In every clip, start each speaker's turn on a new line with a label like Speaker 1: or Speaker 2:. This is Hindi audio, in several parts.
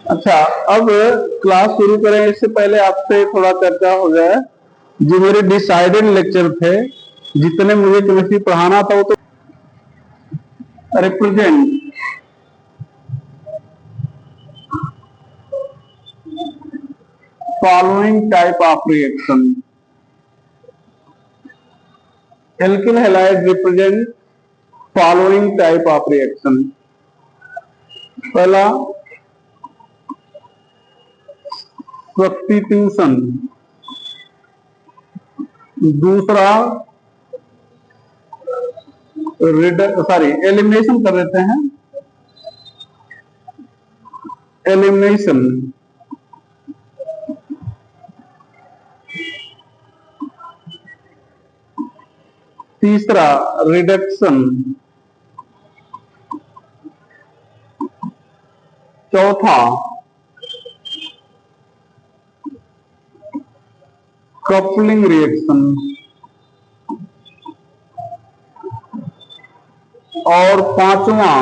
Speaker 1: अच्छा, अब क्लास शुरू करें इससे पहले आपसे थोड़ा चर्चा हो जाए। जो मेरे डिसाइडेड लेक्चर थे, जितने मुझे केमिस्ट्री पढ़ाना था, वो तो represent following type of reaction, alkyl halide represent following type of reaction. पहला सब्स्टिट्यूशन, दूसरा एलिमिनेशन कर देते हैं, एलिमिनेशन। तीसरा रिडक्शन। चौथा कपलिंग रिएक्शन। और पांचवा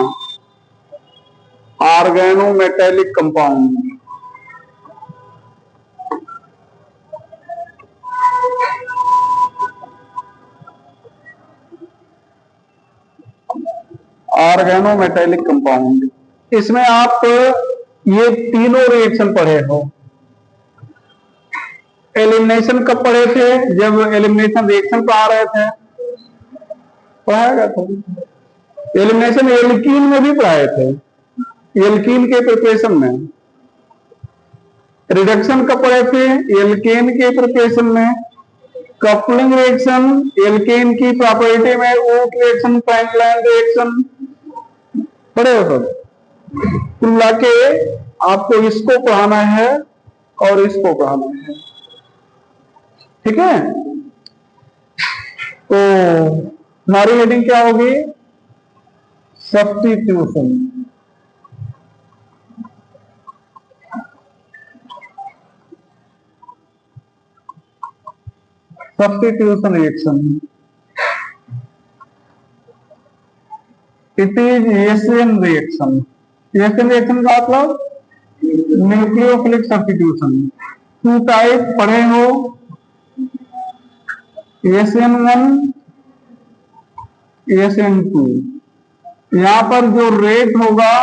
Speaker 1: ऑर्गेनोमेटेलिक कंपाउंड। ऑर्गेनोमेटेलिक कंपाउंड, इसमें आप ये तीनों रिएक्शन पढ़े हो। एलिमिनेशन कब पढ़े थे? जब एलिमिनेशन रिएक्शन पढ़ा रहे थे, पढ़ाया गया था। एलिमिनेशन एल्कीन में भी पढ़ाए थे, एल्कीन के प्रिपरेशन में। रिडक्शन कब पढ़े थे? एल्केन के प्रिपरेशन में। कपलिंग रिएक्शन एल्केन की प्रॉपर्टी में, वुड रिएक्शन, फ्रैंकलाइन रिएक्शन पढ़े हो सब। कुल मिला के आपको इसको पढ़ाना है और इसको पढ़ाना है, ठीक है? तो हमारी हेडिंग क्या होगी? Substitution. Substitution reaction, it is Asian reaction. Asian reaction का मतलब न्यूक्लियोफिलिक सब्स्टिट्यूशन। टू टाइप पढ़े हो, एशियन 1, एशियन 2। यहां पर जो रेट होगा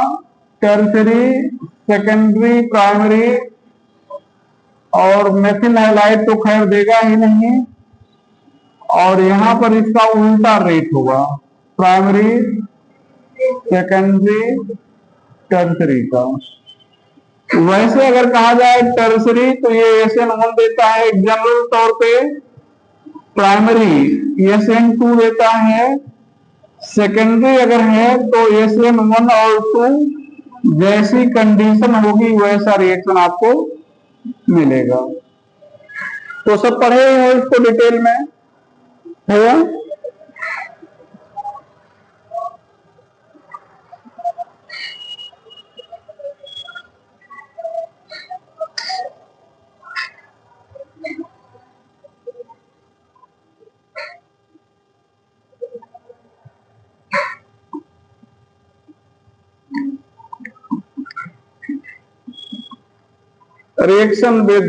Speaker 1: टर्शरी, सेकेंडरी, प्राइमरी और मेथिल हैलाइड तो खैर देगा ही नहीं, और यहां पर इसका उल्टा रेट होगा, प्राइमरी, सेकेंडरी, टर्शरी का। वैसे अगर कहा जाए टर्शरी तो ये एशियन 1 देता है जनरल तौर पे, प्राइमरी एशियन 2 देता है, सेकेंडरी अगर है तो एशियन 1 और 2 जैसी कंडीशन होगी वैसा रिएक्शन आपको मिलेगा। तो सब पढ़े हो इसको डिटेल में, है? Reaction with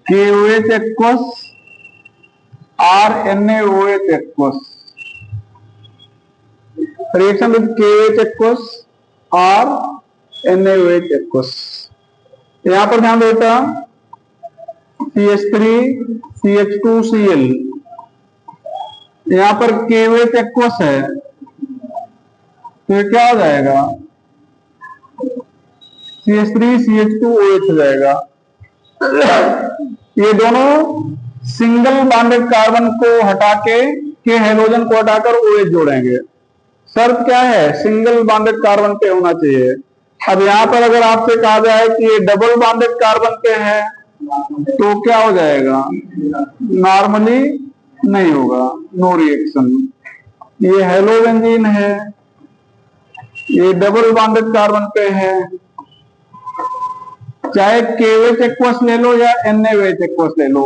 Speaker 1: KOH aqueous or NaOH aqueous, reaction with KOH aqueous or NaOH aqueous। यहां पर ध्यान देता CH3 CH2Cl, यहां पर KOH aqueous है तो ये क्या हो जाएगा? CH3 CH2OH हो जाएगा। ये दोनों सिंगल बॉन्डेड कार्बन को हटा के हेलोजन को हटाकर OH जोड़ेंगे। शर्त क्या है? सिंगल बॉन्डेड कार्बन पे होना चाहिए। अब यहां पर अगर आपसे कहा जाए कि ये डबल बॉन्डेड कार्बन पे है तो क्या हो जाएगा? नॉर्मली नहीं होगा, नो रिएक्शन। ये हेलोबेंजीन है, ये डबल बॉन्डेड कार्बन पे है चाहे KOH एक्वस ले लो या NaOH एक्वस ले लो,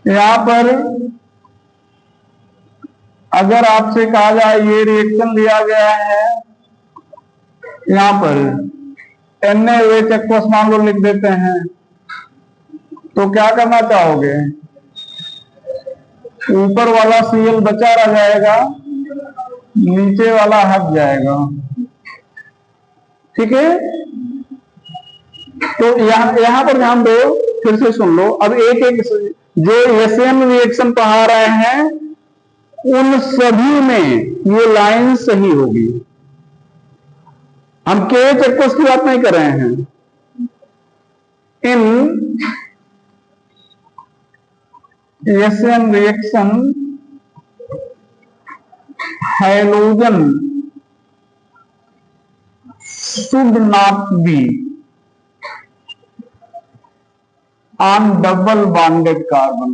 Speaker 1: यहां पर अगर आपसे कहा जाए ये रिएक्शन दिया गया है, यहां पर NaOH एक्वस मान लो लिख देते हैं, तो क्या करना चाहोगे? ऊपर वाला Cl बचा रह जाएगा, नीचे वाला हट जाएगा। ठीक है, तो यहां पर ध्यान दो, फिर से सुन लो। अब एक एक जो एसएन रिएक्शन पढ़ा रहे हैं उन सभी में ये लाइन सही होगी। हम KOH एक्वस की बात नहीं कर रहे हैं। In SN reaction halogen should not be on double bonded carbon.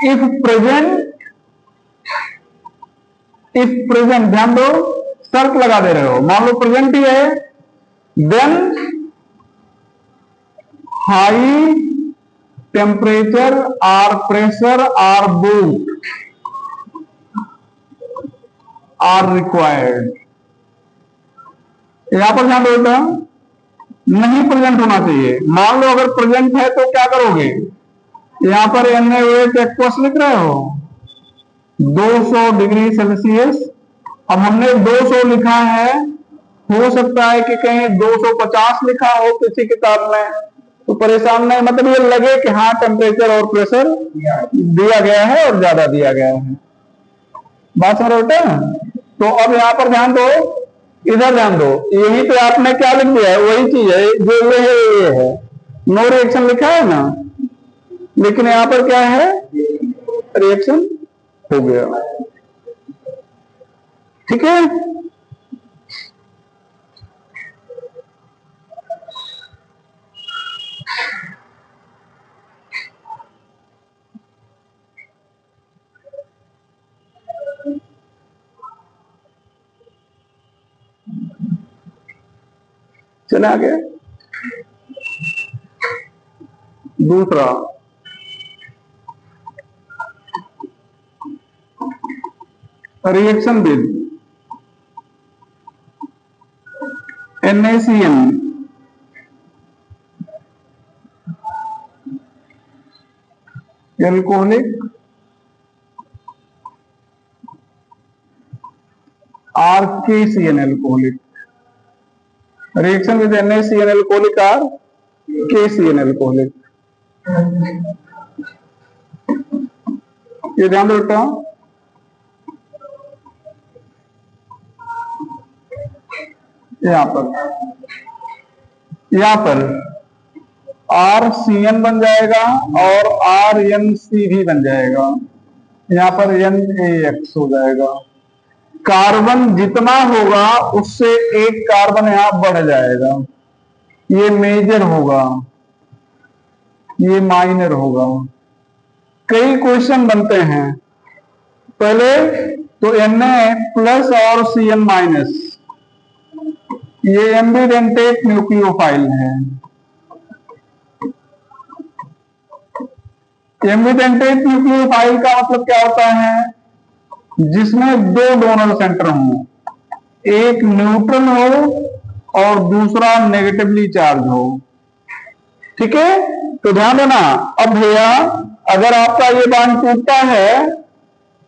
Speaker 1: If present, ध्यान दो, शर्त लगा दे रहे हो, मान लो प्रेजेंट ही है, देन हाई टेम्परेचर और प्रेशर और बोथ आर रिक्वायर्ड। यहां पर ध्यान दो, नहीं प्रेजेंट होना चाहिए। मान लो अगर प्रेजेंट है तो क्या करोगे? यहां पर NaOH एक्वस लिख रहे हो 200 डिग्री सेल्सियस। अब हमने 200 लिखा है, हो सकता है कि कहीं 250 लिखा हो किसी किताब में, तो परेशान नहीं, मतलब ये लगे कि हाँ टेम्परेचर और प्रेशर दिया गया है और ज्यादा दिया गया है। बात समझ रहे हो? तो अब यहां पर ध्यान दो, इधर ध्यान दो, यही तो आपने क्या लिख दिया है, वही चीज है जो ये है, नो रिएक्शन लिखा है ना, लेकिन यहां पर क्या है, रिएक्शन हो गया। ठीक है, चले आगे। दूसरा, रिएक्शन विद NaCN एल्कोहलिक और KCN alcoholic. Reaction with NaCN alcoholic और KCN एल्कोहलिक, ये ध्यान रखता हूं। यहां पर RCN बन जाएगा और RNC भी बन जाएगा, यहां पर NaX हो जाएगा। कार्बन जितना होगा उससे एक कार्बन यहां बढ़ जाएगा, ये मेजर होगा, ये माइनर होगा। कई क्वेश्चन बनते हैं, पहले तो Na प्लस और Cn माइनस, ये एम्बिडेंटेट न्यूक्लियोफाइल है। एम्बिडेंटेट न्यूक्लियोफाइल का मतलब क्या होता है? जिसमें दो डोनर सेंटर हो, एक न्यूट्रल हो और दूसरा नेगेटिवली चार्ज हो। ठीक है, तो ध्यान देना। अब भैया अगर आपका ये बॉन्ड टूटता है,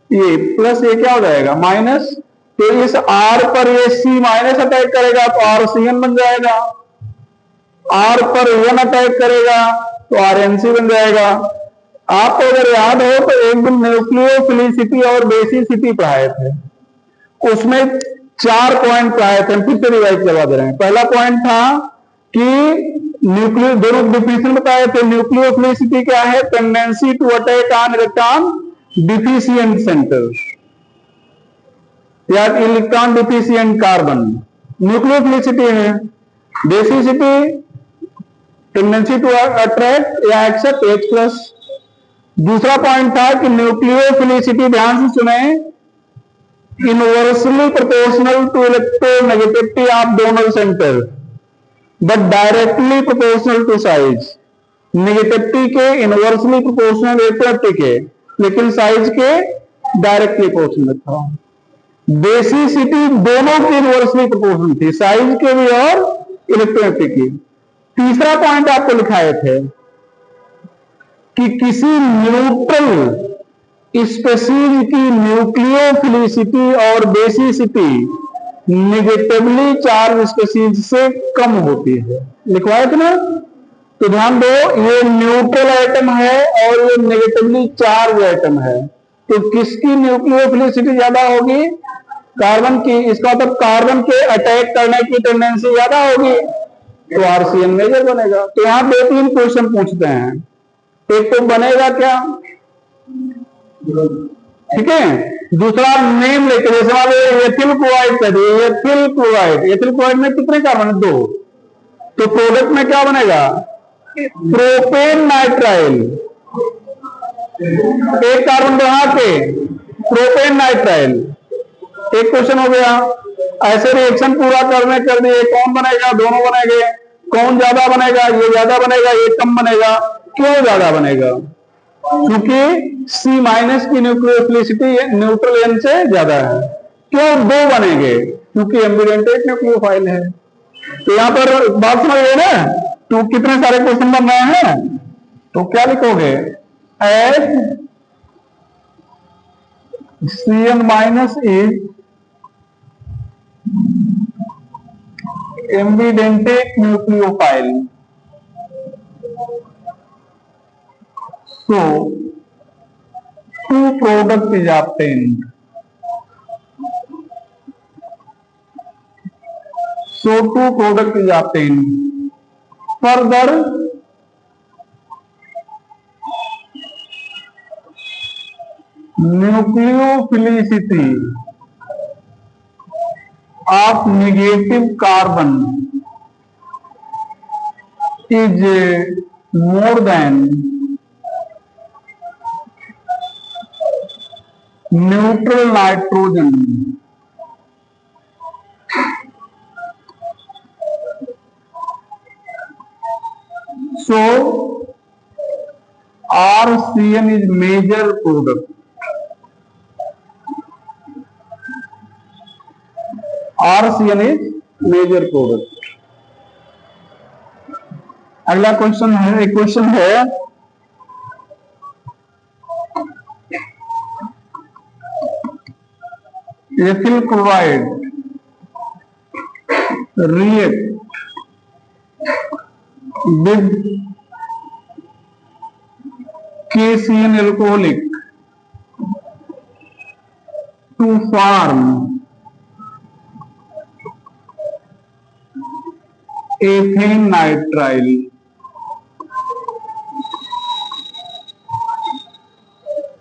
Speaker 1: ये प्लस, ये क्या हो जाएगा माइनस, तो इस R पर ये C माइनस अटैक करेगा तो RCN बन जाएगा, R पर N अटैक करेगा तो RNC बन जाएगा। आपको अगर याद हो तो एक दिन न्यूक्लियोफिलिसिटी और बेसिसिटी पढ़ाए थे, उसमें 4 पॉइंट पढ़ाए थे, फिर से रिवाइज करवा दे रहे हैं। पहला पॉइंट था कि न्यूक्लियो, दोनों डिफिनेशन बताए थे। न्यूक्लियोफिलिसिटी क्या है? Tendency to attack on electron deficient centre या इलेक्ट्रॉन डिफिशिएंट कार्बन, न्यूक्लियोफिलिसिटी है। बेसिसिटी टेंडेंसी टू अट्रैक्ट या एक्सेप्ट H प्लस। दूसरा पॉइंट था कि न्यूक्लियोफिलिसिटी, ध्यान से सुने, inversely proportional to electronegativity of donor centre but directly proportional to size. Negativity के इनवर्सली प्रोपोर्शनल इलेक्ट्रोनेगेटिविटी के, लेकिन साइज के डायरेक्टली प्रोपोर्शनल था। बेसिसिटी दोनों की इनवर्सली प्रोपोर्शनल थी, साइज के भी और इलेक्ट्रोनेगेटिविटी की। तीसरा पॉइंट आपको लिखाए थे कि किसी न्यूट्रल स्पेसीज की न्यूक्लियोफिलिसिटी और बेसिसिटी नेगेटिवली चार्ज स्पेसीज से कम होती है, लिखवाए थे ना। तो ध्यान दो, ये न्यूट्रल एटम है और ये नेगेटिवली चार्ज एटम है, तो किसकी न्यूक्लियोफिलिसिटी ज्यादा होगी? कार्बन की। इसका मतलब कार्बन के अटैक करने की टेंडेंसी ज्यादा होगी, तो आरसीएन मेजर बनेगा। तो यहां 2-3 क्वेश्चन पूछते हैं, एक तो बनेगा क्या, ठीक है। दूसरा नेम लेके, जैसे मान लो एथिल क्लोराइड कर दिए, एथिल क्लोराइड, एथिल क्लोराइड में कितने कार्बन है? 2। तो प्रोडक्ट में क्या बनेगा? प्रोपेन नाइट्राइल, एक कार्बन बढ़ा के प्रोपेन नाइट्राइल। एक क्वेश्चन हो गया। ऐसे रिएक्शन पूरा कर दिए, कौन बनेगा? दोनों बनेंगे। कौन ज्यादा बनेगा? ये ज्यादा बनेगा, ये कम बनेगा। क्यों ज्यादा बनेगा? क्योंकि C- की न्यूक्लियोफिलिसिटी न्यूट्रल एन से ज्यादा है। क्यों 2 बनेंगे? क्योंकि एम्बिडेंट एक न्यूक्लियोफाइल है। तो यहां पर बात समझ गए ना? तो कितने सारे क्वेश्चन बन रहे हैं, तो क्या लिखोगे? As Cn- is ambidentate nucleophile, so 2 product is obtained. So 2 product is obtained. Further, nucleophilicity of negative carbon is more than neutral nitrogen. So RCN is major product. RCN is major product. अगला क्वेश्चन है, एक क्वेश्चन है, ethyl chloride react with KCN alcoholic to form ethane nitrile,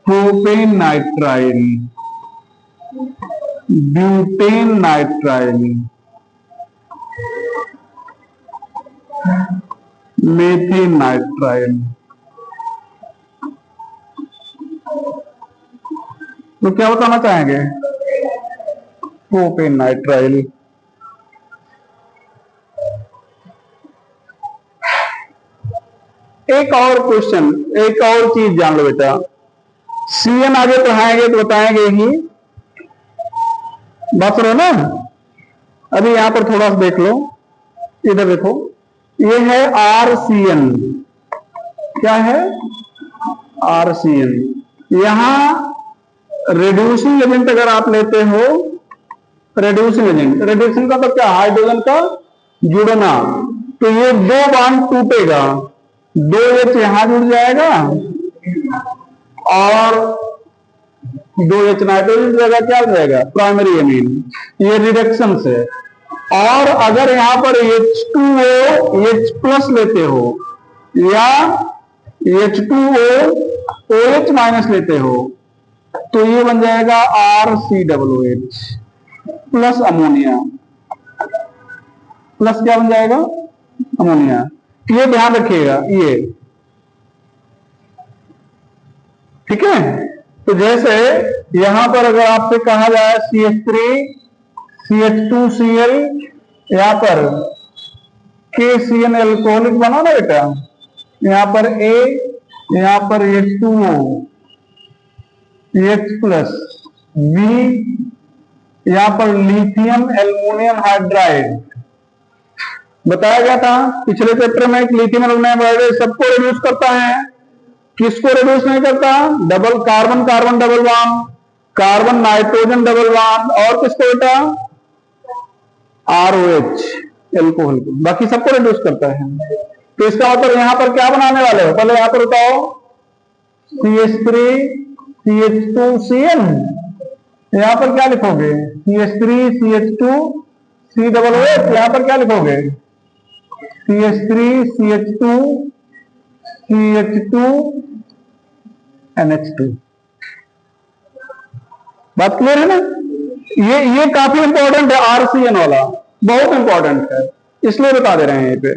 Speaker 1: propane nitrile, butane nitrile, methane nitrile। तो क्या बताना चाहेंगे? Propane nitrile. एक और क्वेश्चन, एक और चीज जान लो बेटा, सीएन आगे पढ़ाएंगे तो बताएंगे ही, बात रहे ना। अभी यहां पर थोड़ा सा देख लो, इधर देखो, ये है आरसीएन। क्या है? आरसीएन। यहां रिड्यूसिंग एजेंट अगर आप लेते हो, रिड्यूसिंग एजेंट, रिड्यूसिंग का तो क्या, हाइड्रोजन का जुड़ना, तो ये 2 बॉन्ड टूटेगा, 2H यहां जुड़ जाएगा और 2H नाइट्रोजन जगह क्या हो जाएगा? Primary amine. ये रिडक्शन से। और अगर यहां पर H2O H+ लेते हो या H2O OH- लेते हो, तो ये बन जाएगा RCOOH प्लस अमोनिया। प्लस क्या बन जाएगा? अमोनिया। ये ध्यान रखिएगा। ये ठीक है। तो जैसे यहां पर अगर आपसे कहा जाए CH3 CH2Cl, यहां पर KCN एल्कोहलिक बना ना बेटा, यहां पर A, यहां पर H2O H प्लस V, यहां पर लिथियम एल्युमिनियम हाइड्राइड बताया गया था पिछले चैप्टर में। लिथियम एल्युमिनियम हाइड्राइड सबको रिड्यूस करता है, किसको रिड्यूस नहीं करता? Double carbon carbon double bond, carbon nitrogen double bond, और किसको बेटा? ROH एल्कोहल को, बाकी सबको रिड्यूस करता है। तो इसका मतलब यहां पर क्या बनाने वाले हो? पहले यहां पर बताओ, CH3 CH2Cl, यहां पर क्या लिखोगे? CH3 CH2 C double OH, यहां पर क्या लिखोगे? CH3 CH2 CH2 NH2। बात क्लियर है ना? ये काफी इंपॉर्टेंट है, RCN वाला बहुत इंपॉर्टेंट है, इसलिए बता दे रहे हैं यहीं पे।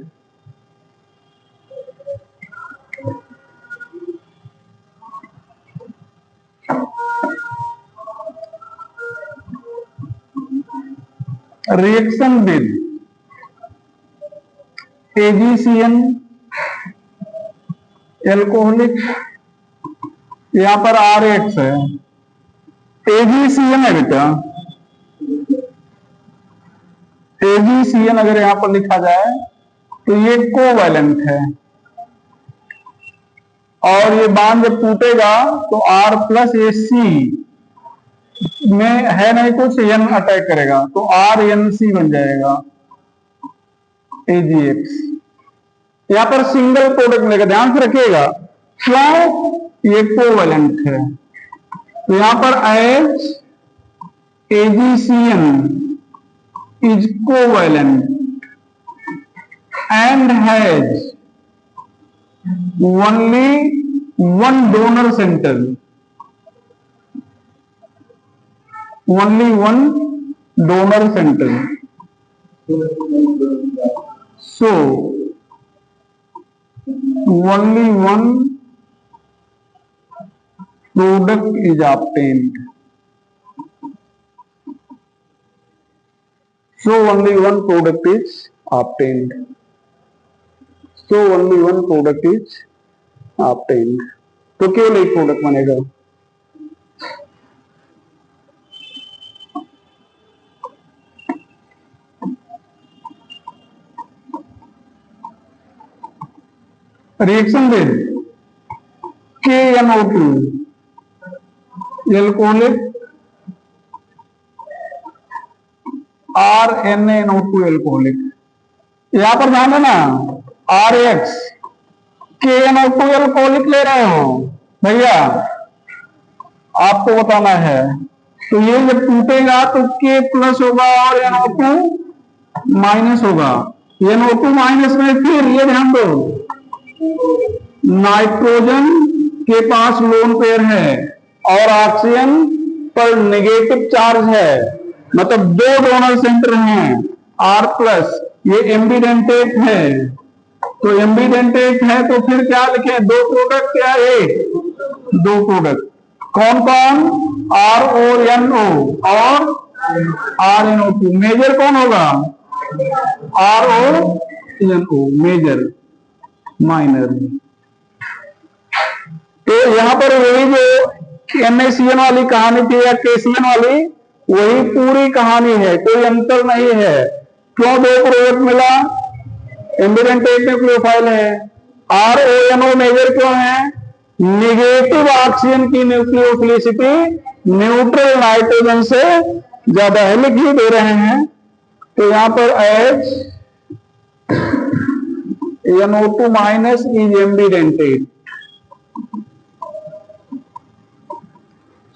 Speaker 1: रिएक्शन विद AgCN एल्कोहलिक, यहां पर RH है, AgCN है बेटा। AgCN अगर यहां पर लिखा जाए तो ये कोवैलेंट है, और ये बांध जब टूटेगा तो R प्लस AC में है नहीं कुछ, N अटैक करेगा तो RNC बन जाएगा AgX। यहां पर सिंगल प्रोडक्ट मिलेगा, ध्यान से रखिएगा, क्यों? ये कोवैलेंट है। तो यहां पर H AgCN is covalent and has only one donor center, only one donor center. So only one product is obtained. So only one product is obtained. So only one product is obtained. तो केवल एक प्रोडक्ट बनेगा। Reaction with KNO2 alcoholic, RNNO2 alcoholic. यहां पर ध्यान देना, RH KNO2 एल्कोहलिक ले रहे हो भैया, आपको बताना है। तो ये जब टूटेगा तो K प्लस होगा और NO2 माइनस होगा। NO2 माइनस में फिर ये ध्यान दो, नाइट्रोजन के पास लोन पेयर है और ऑक्सीजन पर नेगेटिव चार्ज है, मतलब दो डोनर सेंटर हैं R प्लस, ये एम्बिडेंटेट है। तो एम्बिडेंटेट है तो फिर क्या लिखे? दो प्रोडक्ट या एक? दो प्रोडक्ट। कौन कौन? RONO और RNO2। मेजर कौन होगा? RONO major, minor. तो यहां पर वही जो NaCN वाली कहानी थी या KCN वाली, वही पूरी कहानी है, कोई अंतर नहीं है। क्यों दो प्रोडक्ट मिला? एम्बिडेंटेट न्यूक्लियोफाइल है। RONO मेजर क्यों है? नेगेटिव ऑक्सीजन की न्यूक्लियोफिलिसिटी न्यूट्रल नाइट्रोजन से ज्यादा है, लिख ही दे रहे हैं। तो यहां पर H NO2 minus is ambidentate.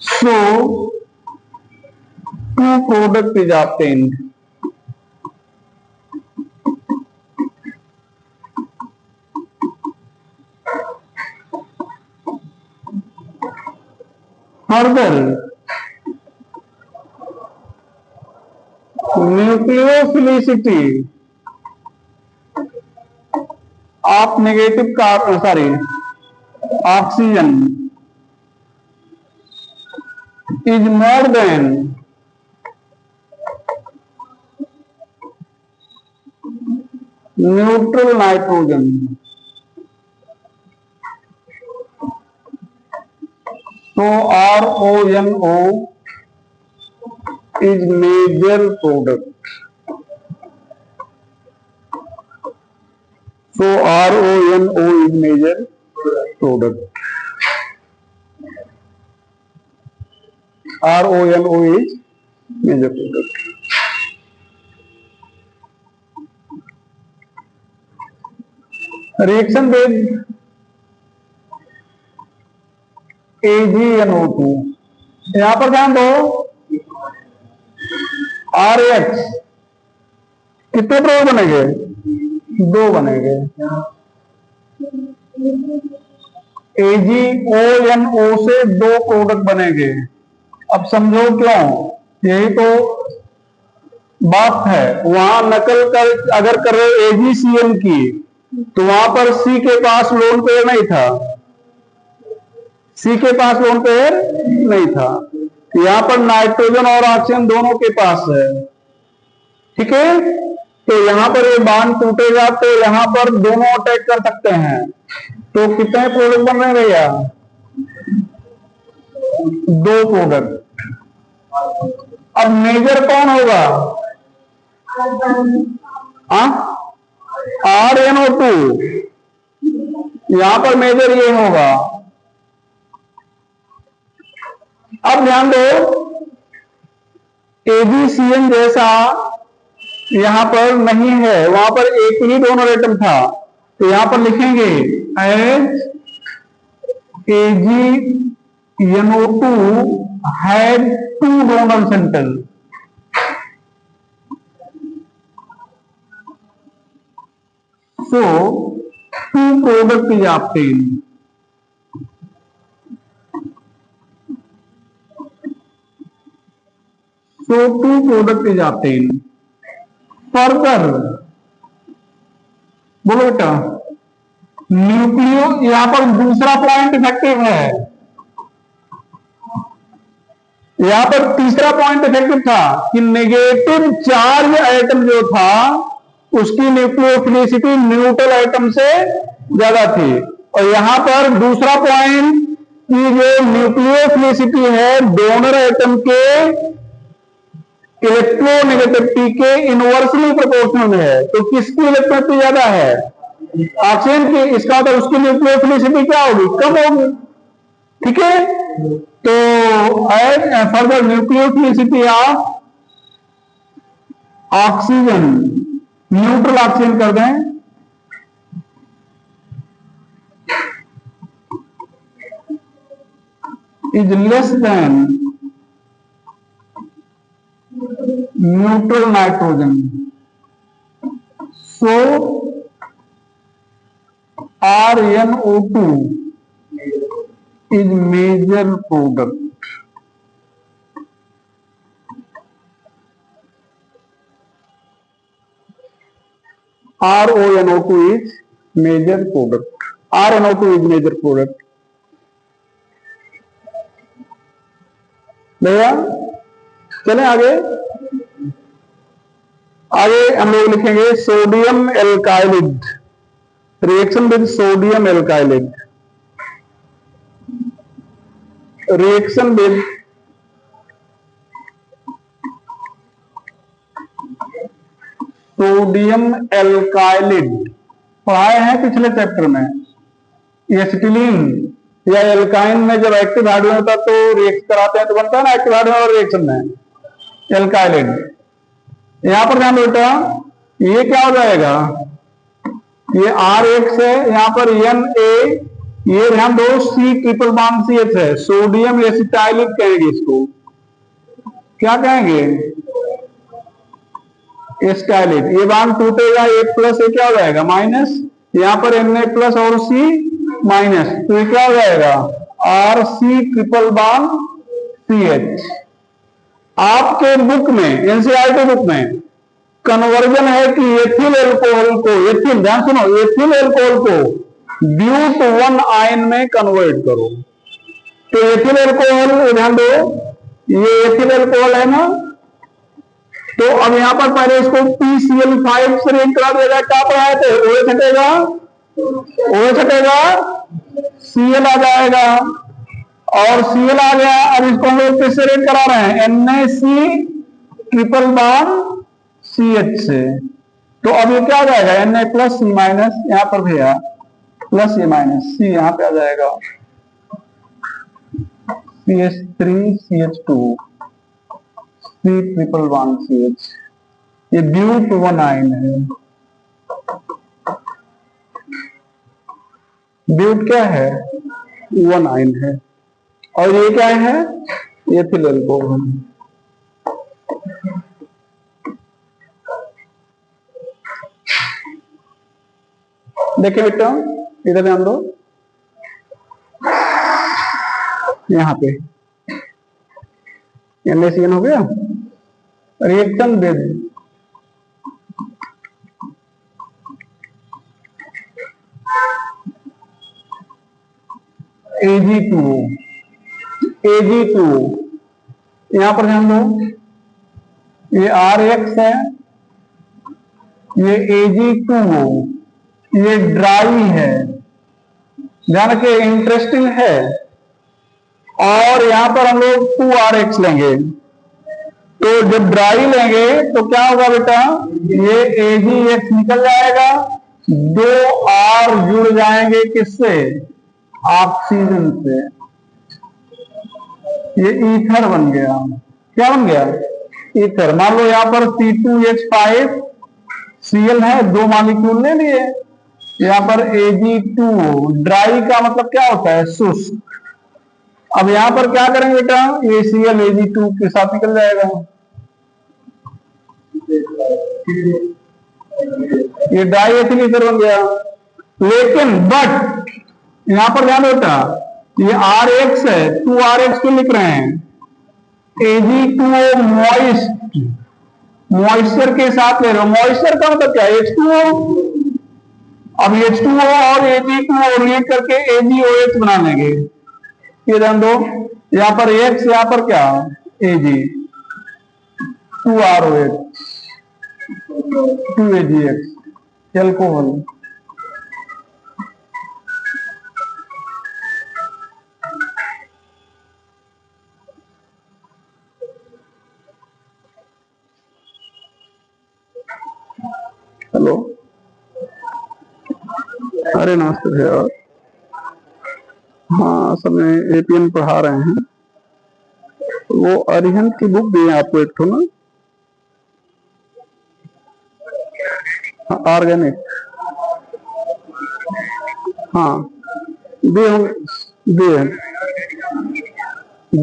Speaker 1: So two product is obtained. Further, nucleophilicity of negative carbon, sorry, oxygen is more than neutral nitrogen, तो RONO is major product. So RONO is major product. RONO is major product. Reaction with AgNO2, यहां पर ध्यान दो, RH कितने प्रोडक्ट बनेंगे? 2 बनेंगे। AgONO से 2 प्रोडक्ट बनेंगे। अब समझो क्यों, यही तो बात है। वहां नकल कर अगर कर रहे AgCl की, तो वहां पर C के पास लोन पेयर नहीं था, C के पास लोन पेयर नहीं था। यहां पर नाइट्रोजन और ऑक्सीजन दोनों के पास है, ठीक है। तो यहां पर ये बांध टूटेगा तो यहां पर दोनों अटैक कर सकते हैं। तो कितने प्रोडक्ट बन रहे हैं भैया? 2 प्रोडक्ट। अब मेजर कौन होगा? RNO2। यहां पर मेजर ये होगा। अब ध्यान दो, AgCN जैसा यहां पर नहीं है, वहां पर एक ही डोनर एटम था। तो यहां पर लिखेंगे as AgNO2 had 2 donor center। So 2 product is obtained। So 2 product is obtained। Further बोलो बेटा, न्यूक्लियो, यहां पर दूसरा पॉइंट इफेक्टिव है, यहां पर तीसरा पॉइंट इफेक्टिव था कि नेगेटिव चार्ज एटम जो था उसकी न्यूक्लियोफिलिसिटी न्यूट्रल एटम से ज्यादा थी। और यहां पर दूसरा पॉइंट की जो न्यूक्लियोफिलिसिटी है डोनर एटम के इलेक्ट्रोनेगेटिविटी के इनवर्सली प्रोपोर्शनल में है। तो किसकी इलेक्ट्रोनेगेटिविटी ज्यादा है? ऑक्सीजन की। इसका मतलब उसकी न्यूक्लियोफिलिसिटी क्या होगी? कम होगी, ठीक है। तो further nucleophilicity of oxygen, neutral oxygen कर दें, is less than neutral nitrogen. So RNO2 is major product। RONO2 is major product। RNO2 is major product। भैया चलें आगे। आगे हम लोग लिखेंगे sodium alkylide, reaction with sodium alkylide, reaction with sodium alkylide पढ़ाए हैं पिछले चैप्टर में। एसिटिलीन या एल्काइन में जब एक्टिव हाइड्रोजन होता तो रिएक्ट कराते हैं तो बनता है ना एक्टिव हाइड्रोजन और रिएक्शन में एल्काइलिड। यहां पर ध्यान बेटा, ये क्या हो जाएगा? ये RH है, यहां पर Na, ये ध्यान दो C ट्रिपल बॉन्ड CH है, सोडियम एसिटाइलिक कहेंगे इसको। क्या कहेंगे? एसिटाइलिक। ये बॉन्ड टूटेगा, एक प्लस ये क्या हो जाएगा? माइनस। यहां पर Na प्लस और C माइनस, तो ये क्या हो जाएगा? RC triple bond CH। आपके बुक में, एनसीईआरटी बुक में कन्वर्जन है कि एथिल एल्कोहल को, एथिल, ध्यान सुनो, एथिल एल्कोहल को ब्यूट 1 आयन में कन्वर्ट करो। तो एथिल एल्कोहल ध्यान दो, ये एथिल अल्कोहल है ना। तो अब यहां पर पहले इसको PCl5 से रिएक्ट करा दिया जाए। क्या पढ़ाए थे? OH हटेगा, OH हटेगा, Cl आ जाएगा, और Cl आ गया। अब इसको हम लोग किससे रिएक्ट करा रहे हैं? NaC ट्रिपल बॉन्ड CH से। तो अब ये क्या आ जाएगा? Na प्लस C माइनस, यहां पर भैया प्लस ये माइनस C यहां पे आ जाएगा, CH3CH2 C triple bond CH। ये ब्यूट 1 आयन है। ब्यूट क्या है? 1 आयन है। और ये क्या है? Ethyl alcohol. देखिए बेटा, इधर ध्यान दो, यहां पे NaCN हो गया। रिएक्शन विद Ag2O, Ag2O, यहां पर ध्यान दो, ये RX है, ये Ag2O, ये ड्राई है। ध्यान रखिए, इंटरेस्टिंग है। और यहां पर हम लोग 2RX लेंगे। तो जब ड्राई लेंगे तो क्या होगा बेटा? ये AgX निकल जाएगा, 2 R जुड़ जाएंगे किससे? ऑक्सीजन से। ये ईथर बन गया। क्या बन गया? ईथर। मान लो यहां पर C2H5 Cl है, 2 मॉलिक्यूल ले लिए। यहां पर Ag2O, ड्राई का मतलब क्या होता है? शुष्क। अब यहां पर क्या करेंगे बेटा? ये Cl Ag2 के साथ निकल जाएगा, ये डाई एथिल ईथर बन गया। लेकिन बट यहां पर ध्यान बेटा, ये RX है, 2RX क्यों लिख रहे हैं? Ag2O मॉइस्ट, मॉइस्चर के साथ ले रहे हो। मॉइस्चर का मतलब क्या है? H2O। अब H2O और Ag2O रिएक्ट करके AgOH बना लेंगे। ये ध्यान दो, यहां पर X, यहां पर क्या? Ag, 2ROH, 2AgX, alcohol. Hello, अरे नमस्ते भैया। हाँ, सब में APN पढ़ा रहे हैं। वो अरिहंत की बुक दी है आपको एक तो ना, ऑर्गेनिक। हाँ, दिए होंगे, दिए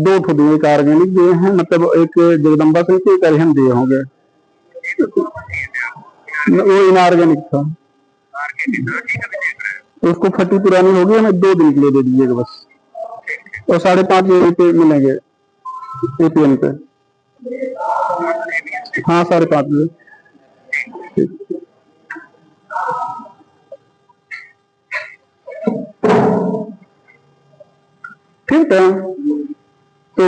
Speaker 1: 2 ठो दिए, एक ऑर्गेनिक दिए हैं, मतलब एक जगदम्बा सिंह की, एक अरिहंत दिए होंगे। वो इनऑर्गेनिक था, तो उसको फटी पुरानी होगी, हमें 2 दिन के लिए दे दीजिएगा बस। और 5.5 पे मिलेंगे APN पे। हाँ, 5.5 बजे। ठीक है, तो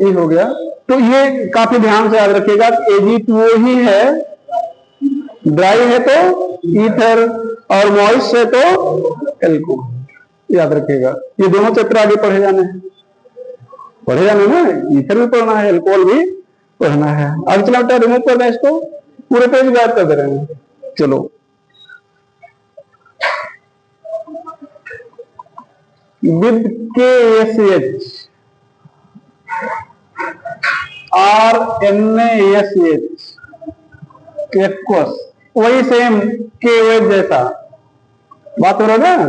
Speaker 1: ये हो गया। तो ये काफी ध्यान से याद रखिएगा, Ag2O ही है, ड्राई है तो ईथर, और मॉइस्ट है तो एल्कोहल। याद रखिएगा, ये दोनों चैप्टर आगे पढ़े जाने हैं, पढ़े जाने ना। ईथर भी पढ़ना है, एल्कोहल भी पढ़ना है। अब चला बेटा, रिमूव कर दें इसको, पूरे पेज गायब कर दे रहे हैं। चलो, विद KSH और NaSH एक्वस, वही सेम KOH जैसा बात हो रहा है।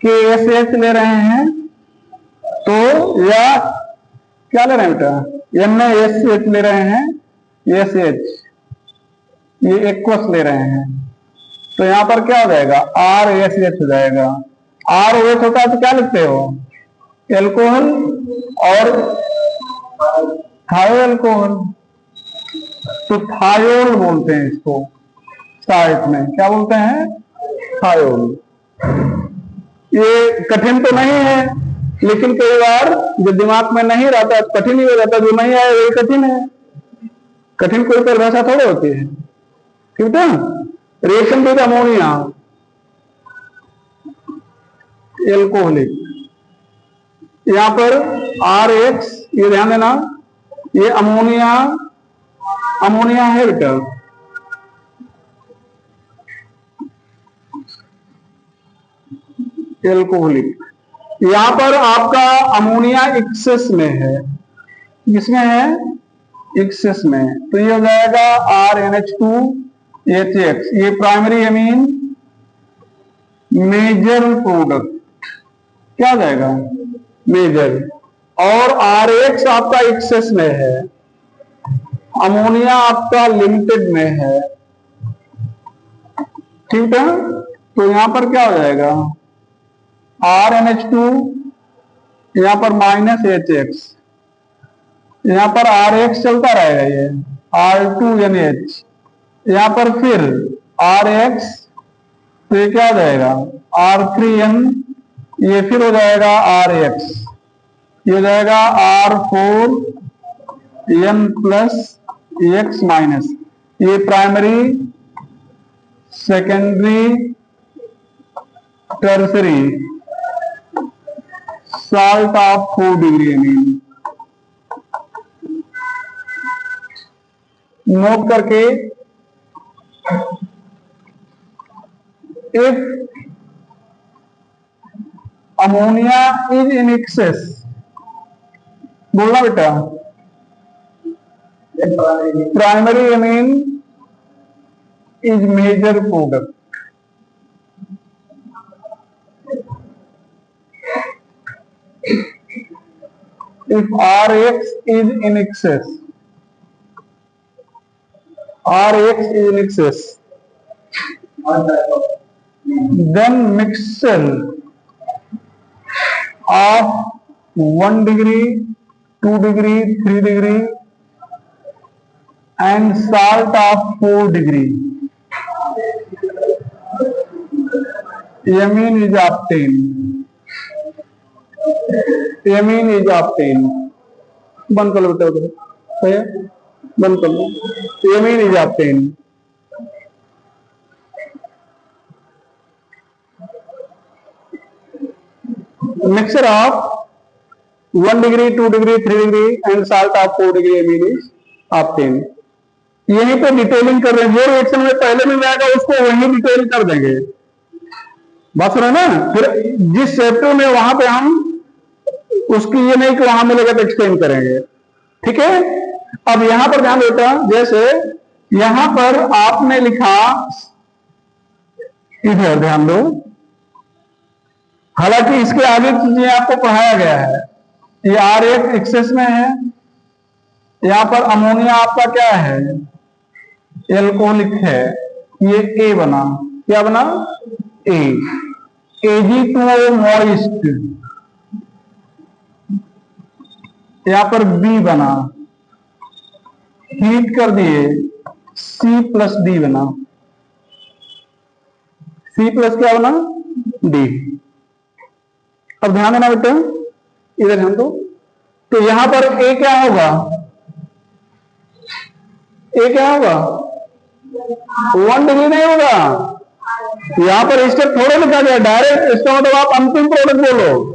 Speaker 1: KSH ले रहे हैं तो, या क्या ले रहे हैं बेटा? NaSH ले रहे हैं, SH, ये एक्वस ले रहे हैं। तो यहां पर क्या हो जाएगा? RaSH हो जाएगा। ROH होता है तो क्या लिखते हो? एल्कोहल और थायो एल्कोहल, तो थायोल बोलते हैं इसको साहित्य में। क्या बोलते हैं? थायोल। ये कठिन तो नहीं है, लेकिन कई बार जो दिमाग में नहीं रहता तो कठिन ही हो जाता, जो नहीं आए वही कठिन है। कठिन कोई परिभाषा थोड़ी होती है, ठीक है। रिएक्शन विद अमोनिया, एल्कोहलिक, यहां पर RH, ये ध्यान देना, ये अमोनिया, अमोनिया है बेटा, एल्कोहलिक। यहां पर आपका अमोनिया एक्सेस में है, किसमें है? एक्सेस में। तो ये हो जाएगा RNH2HX, ये प्राइमरी एमीन मेजर प्रोडक्ट, क्या हो जाएगा? मेजर। और RH आपका एक्सेस में है, अमोनिया आपका लिमिटेड में है, ठीक है। तो यहां पर क्या हो जाएगा? RNH2, यहां पर -HX, यहां पर RH चलता रहेगा, ये R2NH, यहां पर फिर RH, तो ये क्या हो जाएगा? R3N, ये फिर हो जाएगा RH, ये हो जाएगा R4N+X-, ये primary, secondary, tertiary salt of 4 degree amine. Note करके, if ammonia is in excess, बोलना बेटा, primary amine is major product. If RH is in excess, RH is in excess, then mixture of 1 degree, 2 degree, 3 degree and salt of 4 degree, amine is obtained. Amine is obtain. बंद कर लो बेटा, उधर बंद कर लो। Amine is obtain. Mixture of 1 degree, 2 degree, 3 degree and salt of 4 degree amine is obtain. यहीं पे डिटेलिंग कर रहे हैं, जो रिएक्शन में पहले मिल जाएगा उसको वहीं डिटेल कर देंगे, बात सुना ना। फिर जिस चैप्टर में वहां पे हम उसकी ये नहीं कि वहां मिलेगा तो एक्सटेंड करेंगे, ठीक है। अब यहां पर ध्यान देता, जैसे यहां पर आपने लिखा, इधर ध्यान दो, हालांकि इसके आगे चीजें आपको पढ़ाया गया है। ये RH एक्सेस में है, यहां पर अमोनिया आपका क्या है? एल्कोहलिक है, ये A बना, क्या बना? A। Ag2O मॉइस्ट, यहां पर B बना, हीट कर दिए, C+D बना, C+ क्या बना? D। अब ध्यान देना बेटा, इधर ध्यान दो। तो यहां पर A क्या होगा? A क्या होगा? 1 डिग्री नहीं होगा, यहां पर स्टेप थोड़ा लिखा गया डायरेक्ट, इसका मतलब आप अंतिम प्रोडक्ट बोलो,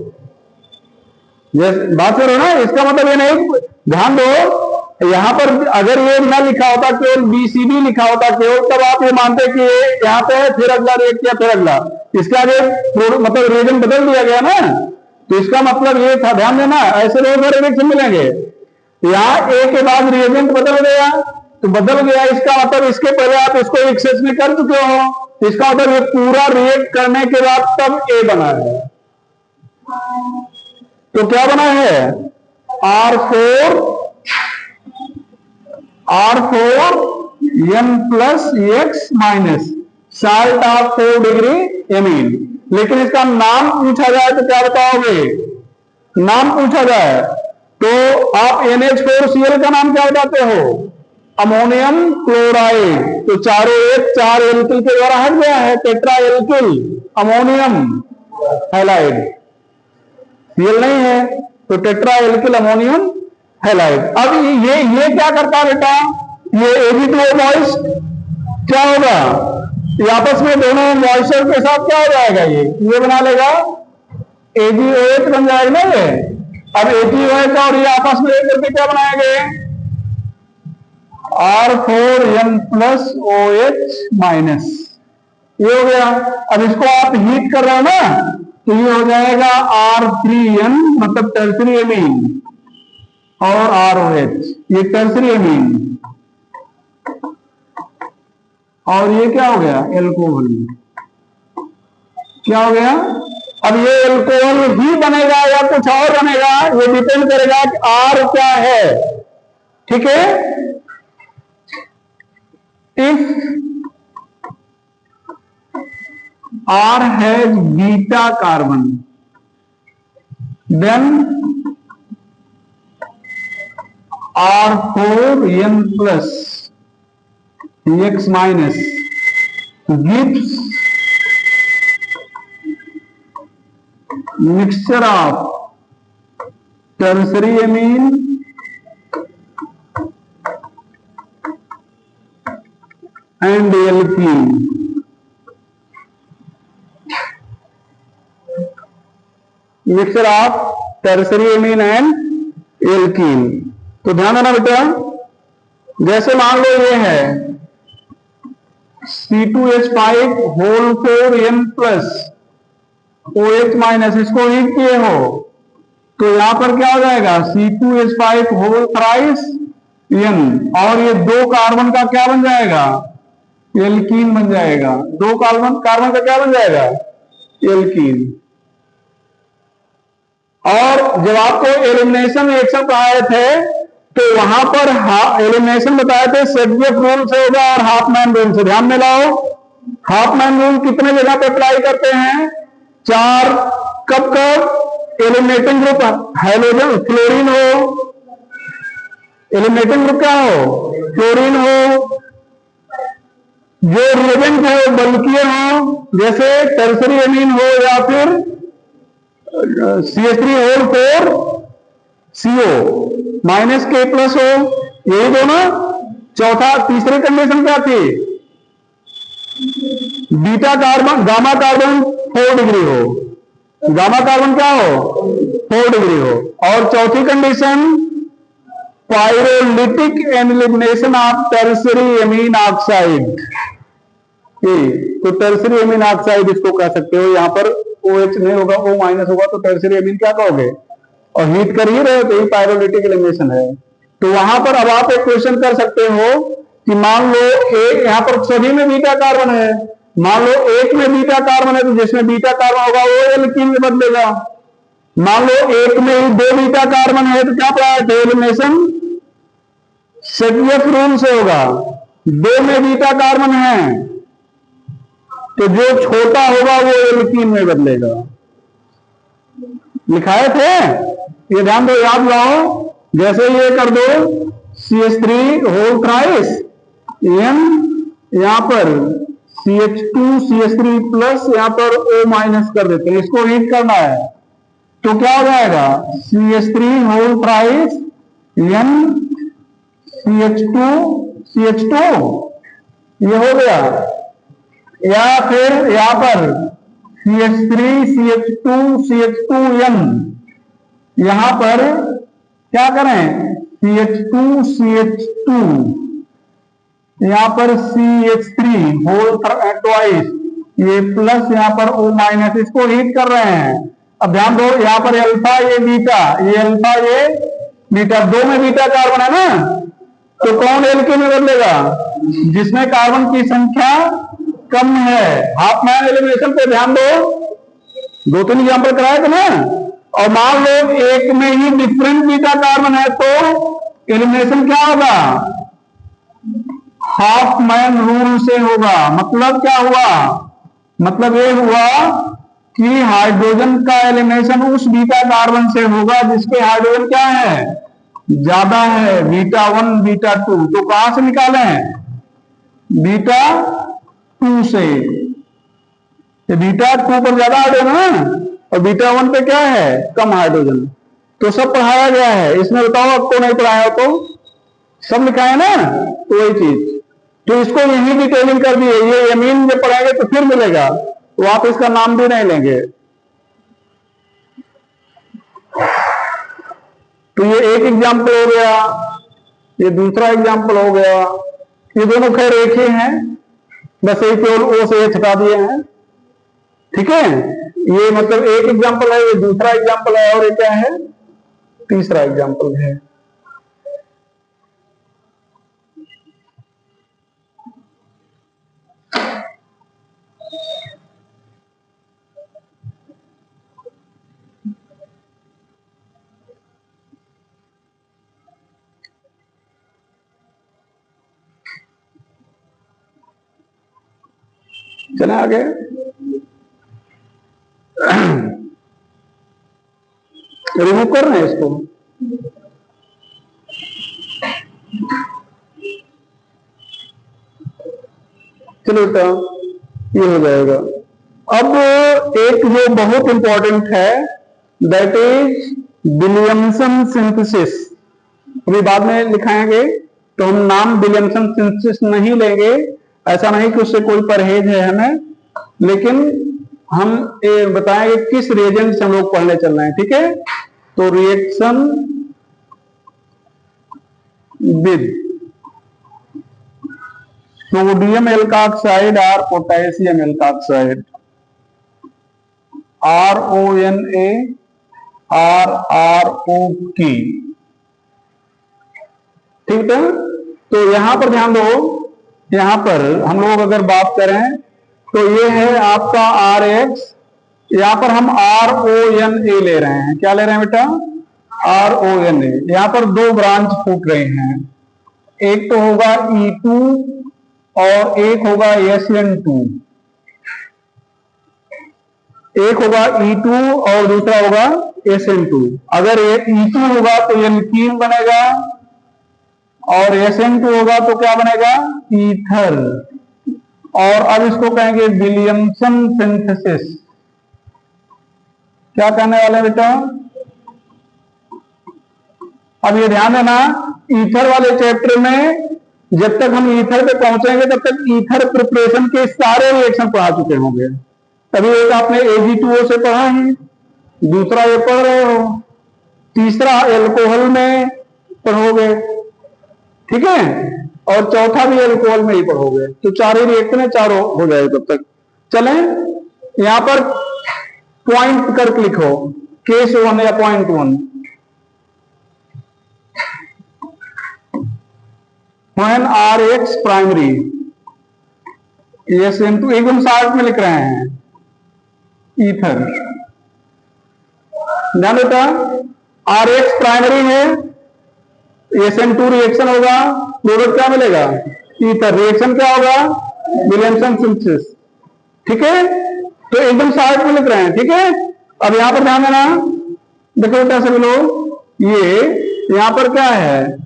Speaker 1: ये बात करो ना। इसका मतलब ये नहीं, ध्यान दो, यहां पर अगर ये ना लिखा होता, केवल BCD लिखा होता केवल, तब आप ये मानते कि यहां पे है, फिर अगला रिएक्ट किया, फिर अगला, इसका आगे मतलब रिएजेंट बदल दिया गया ना, तो इसका मतलब ये था, ध्यान देना, ऐसे बहुत सारे रिएक्शन मिलेंगे। यहां A के बाद रिएजेंट बदल गया, तो बदल गया, इसका मतलब इसके पहले आप इसको एक्सेस में कर चुके हो, इसका मतलब ये पूरा रिएक्ट करने के बाद तब A बना है। तो क्या बना है? R4N+X-, salt of 4 degree amine. लेकिन इसका नाम पूछा जाए तो क्या बताओगे? नाम पूछा जाए तो आप NH4Cl का नाम क्या बताते हो? Ammonium chloride. तो चारों एक 4 एल्किल के द्वारा हट गया है, tetra alkyl ammonium halide, Cl नहीं है, तो टेट्रा एल्किल अमोनियम हैलाइड। अब ये क्या करता है बेटा, ये Ag2O मॉइस्ट क्या होगा, ये आपस में दोनों मॉइस्चर के साथ क्या हो जाएगा, ये बना लेगा AgOH बन जाएगा ना ये। अब AgOH और ये आपस में करके क्या बनाएंगे, R4N प्लस OH माइनस, ये हो गया। अब इसको आप हीट कर रहे हो ना, तो ये हो जाएगा R3N मतलब टर्सरी एमीन और ROH, ये टर्सरी एमीन, और ये क्या हो गया, एल्कोहल। क्या हो गया, अब ये एल्कोहल ही बनेगा या कुछ और बनेगा, ये डिपेंड करेगा कि R क्या है। ठीक है, if R has beta carbon, then R4N plus X minus gives mixture of tertiary amine and alkene. Mixture of tertiary amine and alkene. तो ध्यान देना बेटा, जैसे मान लो ये है C2H5 whole 4N plus OH minus, इसको हीट किए हो तो यहां पर क्या हो जाएगा, C2H5 होल थ्राइस N, और ये दो कार्बन का क्या बन जाएगा, एल्कीन बन जाएगा। दो कार्बन का क्या बन जाएगा, एल्कीन। और जब आपको एलिमिनेशन रिएक्शन पढ़ाए थे तो वहां पर एलिमिनेशन बताए थे सेडजेफ रूल से होगा और हाफमैन रूल से। ध्यान में लाओ, हाफमैन रूल कितने जगह पे अप्लाई करते हैं, 4। कब कब, एलिमिनेटिंग ग्रुप हाइड्रोजन फ्लोरीन हो, एलिमिनेटिंग ग्रुप क्या हो, फ्लोरीन हो, जो रिएजेंट है वो बल्किय हो, जैसे टर्सरी एमीन हो या फिर CH3 whole 4 CO minus K plus हो, यही दोनों। चौथा तीसरी कंडीशन क्या थी, beta carbon gamma carbon 4 degree हो, गामा कार्बन क्या हो, 4 डिग्री हो। और चौथी condition pyrolytic elimination of tertiary amine oxide. तो टर्सरी एमीन ऑक्साइड इसको कह सकते हो, यहां पर OH नहीं होगा, O माइनस होगा, तो टर्सरी एमीन क्या कहोगे, और हीट कर ही रहे तो ये पायरोलिटिक एलिमिनेशन है। तो वहां पर अब आप एक क्वेश्चन कर सकते हो कि मान लो एक यहां पर सभी में बीटा कार्बन है, मान लो एक में बीटा कार्बन है तो जिसमें बीटा कार्बन होगा वो एल्कीन में बदलेगा। मान लो एक में ही 2 बीटा कार्बन है तो क्या पढ़ा है, एलिमिनेशन सेडजेफ रूल से होगा। 2 में बीटा कार्बन है तो जो छोटा होगा वो एल्कीन में बदलेगा। लिखाए थे, ये ध्यान दो, याद लाओ। जैसे ये कर दो CH3 होल थ्राइस N, यहां पर CH2 CH3 प्लस यहां पर O माइनस कर देते हैं, इसको हीट करना है तो क्या हो जाएगा, CH3 whole thrice N CH2 ये हो गया, या फिर यहां पर CH3 CH2 CH2N, यहां पर क्या करें, CH2 CH2, यहां पर CH3 होल ट्वाइस, ये प्लस यहां पर O माइनस, इसको हीट कर रहे हैं। अब ध्यान दो, यहां पर अल्फा ये बीटा, ये अल्फा ये बीटा, 2 में बीटा कार्बन है ना, तो कौन एल्कीन में बदलेगा, जिसमें कार्बन की संख्या कम है। हाफमैन एलिमिनेशन पे ध्यान दो, 2-3 एग्जाम्पल कराए थे ना। और मान लो एक में ही डिफरेंट बीटा कार्बन है तो एलिमिनेशन क्या होगा, हाफमैन रूल से होगा। मतलब क्या हुआ, मतलब ये हुआ कि हाइड्रोजन का एलिमिनेशन उस बीटा कार्बन से होगा जिसके हाइड्रोजन क्या है, ज्यादा है, बीटा 1 बीटा 2। तो कहां से निकालें, बीटा 2 से, बीटा 2 पर ज्यादा आ जाएगा ना, और बीटा 1 पे क्या है, कम हाइड्रोजन। तो सब पढ़ाया गया है इसमें, बताओ आपको नहीं पढ़ाया हो तो, सब लिखा है ना, तो वही चीज। तो इसको यही डिटेलिंग कर दिए, ये यमीन जब पढ़ाएंगे तो फिर मिलेगा, तो आप इसका नाम भी नहीं लेंगे। तो ये एक एग्जाम्पल हो गया, ये दूसरा एग्जाम्पल हो गया। ये दोनों खैर एक ही हैं, बस एक केवल ओ से एच हटा दिए हैं, ठीक है। ये मतलब एक एग्जाम्पल है, ये दूसरा एग्जाम्पल है, और ये क्या है, तीसरा एग्जाम्पल है। चले आगे। रिमूव कर रहे हैं इसको, चलो बेटा ये हो जाएगा। अब एक जो बहुत इंपॉर्टेंट है, दैट इज विलियमसन सिंथेसिस। अभी बाद में लिखाएंगे, तो हम नाम विलियमसन सिंथेसिस नहीं लेंगे, ऐसा नहीं कि उससे कोई परहेज है हमें, लेकिन हम ये बताएंगे किस रिएजेंट से हम लोग पढ़ने चल रहे हैं, ठीक है। तो रिएक्शन विद सोडियम एल्काक्साइड और पोटेशियम एल्काक्साइड, RONA की, ठीक है। तो यहां पर ध्यान दो, यहां पर हम लोग अगर बात करें तो ये है आपका RX, यहां पर हम RONA ले रहे हैं, क्या ले रहे हैं बेटा, RONA। यहां पर दो ब्रांच फूट रहे हैं, एक तो होगा E2 और एक होगा SN2। एक होगा E2 और दूसरा होगा SN2। अगर ये E2 होगा तो एल्कीन बनेगा, और SN2 होगा तो क्या बनेगा, ईथर। और अब इसको कहेंगे विलियमसन सिंथेसिस। क्या कहने वाले बेटा, अब ये ध्यान देना, ईथर वाले चैप्टर में जब तक हम ईथर पे पहुंचेंगे तब तक ईथर प्रिपरेशन के सारे रिएक्शन पढ़ा चुके होंगे। तभी एक आपने AG2O से पढ़ा है, दूसरा ये पढ़ रहे हो, तीसरा एल्कोहल में पढ़ोगे, ठीक है, और चौथा भी एल्कोहल में ही पढ़ोगे। तो चार ही रिएक्शन है, चारों हो जाए तब तक। चलें, यहां पर पॉइंट करके लिखो, केस 1 या point 1। When RH primary, SN2 एकदम साथ में लिख रहे हैं, ईथर। ध्यान बेटा, RH प्राइमरी है, SN2 रिएक्शन होगा, प्रोडक्ट क्या मिलेगा, ईथर। रिएक्शन क्या होगा, विलियमसन सिंथेसिस, ठीक है। तो एकदम साथ में लिख रहे हैं, ठीक है। अब यहां पर ध्यान देना, देखो बेटा सभी लोग, ये यहां पर क्या है,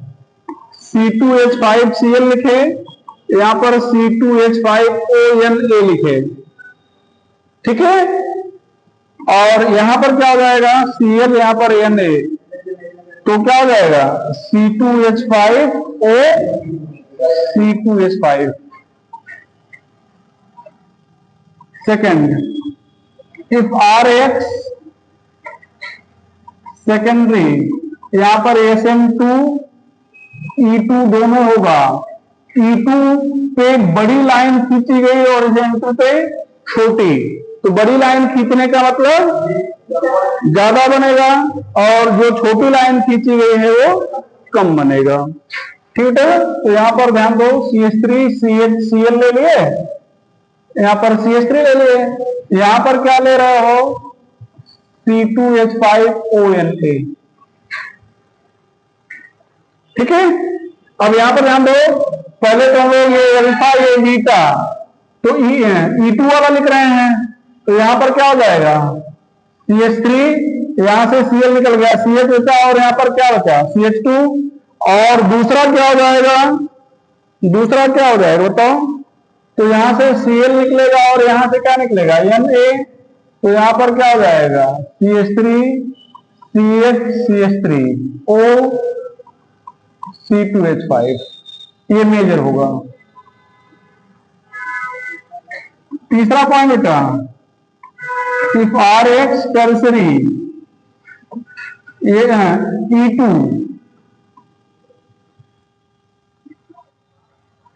Speaker 1: C2H5Cl लिखे, यहां पर C2H5ONA लिखे, ठीक है। और यहां पर क्या हो जाएगा, Cl यहां पर Na, तो क्या हो जाएगा, C2H5O C2H5। Second, if RH secondary, यहां पर SN2 E2 दोनों होगा, E2 पे बड़ी लाइन खींची गई और SN2 पे छोटी, तो बड़ी लाइन खींचने का मतलब ज्यादा बनेगा, और जो छोटी लाइन खींची गई है वो कम बनेगा, ठीक है। तो यहां पर ध्यान दो, CH3 CHCl ले लिए, यहां पर CH3 ले लिए, यहां पर क्या ले रहे हो, C2H5ONA, ठीक है। अब यहां पर ध्यान दो, पहले तो हम लोग ये अल्फा ये बीटा, तो E2 वाला लिख रहे हैं, तो यहां पर क्या हो जाएगा, CH3, यहां से Cl निकल गया, CH बचा, और यहां पर क्या बचा, CH2, और दूसरा क्या हो जाएगा, दूसरा क्या हो जाएगा बताओ, तो यहां से Cl निकलेगा और यहां से क्या निकलेगा, Na, तो यहां पर क्या हो जाएगा, CH3CH3O ये मेजर होगा। तीसरा पॉइंट बेटा, इफ RH टर्सरी ये है E2,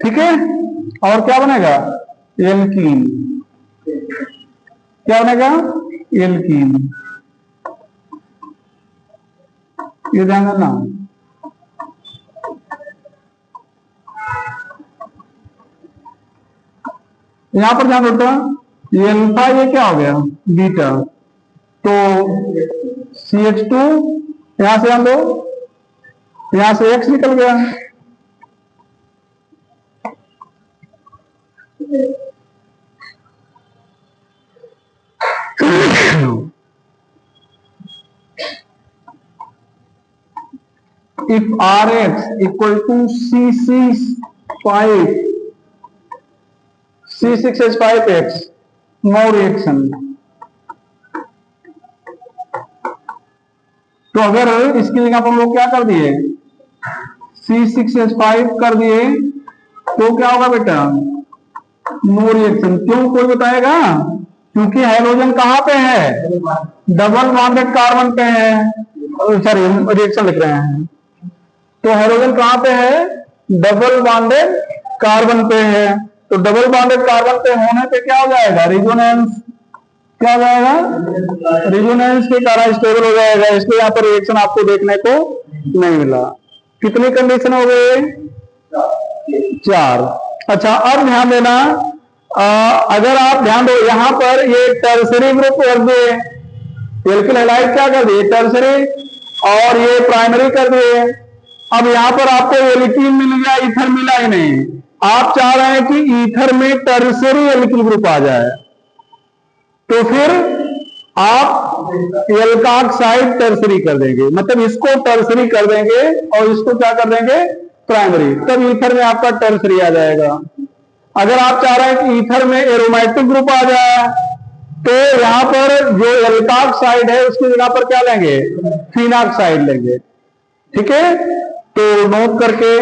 Speaker 1: ठीक है, और क्या बनेगा, एल्कीन। क्या बनेगा, एल्कीन। ये ध्यान देना। यहां पर ध्यान देता, ये अल्फा, ये क्या हो गया, बीटा। तो CH2 यहां से हम दो, यहां से X निकल गया। if RH equal to C6H5, C6H5X, no reaction। तो अगर इसकी जगह पर हम लोग क्या कर दिए, C6H5 कर दिए, तो क्या होगा बेटा, नो रिएक्शन। क्यों, कोई बताएगा, क्योंकि हाइड्रोजन कहां पे है, डबल बॉन्डेड कार्बन पे है, सॉरी रिएक्शन लिख रहे हैं। तो हाइड्रोजन कहां पे है, डबल बॉन्डेड कार्बन पे है। तो डबल बॉन्डेड कार्बन पे होने पे क्या हो जाएगा, रिजोनेंस। क्या हो जाएगा, रिजोनेंस के कारण स्टेबल हो जाएगा, इसलिए यहां पर रिएक्शन आपको देखने को नहीं मिला। कितनी कंडीशन हो गई, 4। अच्छा, अब ध्यान देना, अगर आप ध्यान दो यहां पर ये टर्सरी ग्रुप कर दिए, एल्किल हैलाइड क्या कर दिए, टर्सरी, और ये प्राइमरी कर दिए। अब यहां पर आपको एल्कीन मिल गया, ईथर मिला ही नहीं। आप चाह रहे हैं कि ईथर में टर्सरी एल्किल ग्रुप आ जाए, तो फिर आप एल्काक्साइड टर्सरी कर देंगे, मतलब इसको टर्सरी कर देंगे और इसको क्या कर देंगे, प्राइमरी, तब ईथर में आपका टर्सरी आ जाएगा। अगर आप चाह रहे हैं कि ईथर में एरोमेटिक ग्रुप आ जाए, तो यहां पर जो एल्काक्साइड है उसकी जगह पर क्या लेंगे, फिनाक्साइड लेंगे। ठीक है, तो नोट करके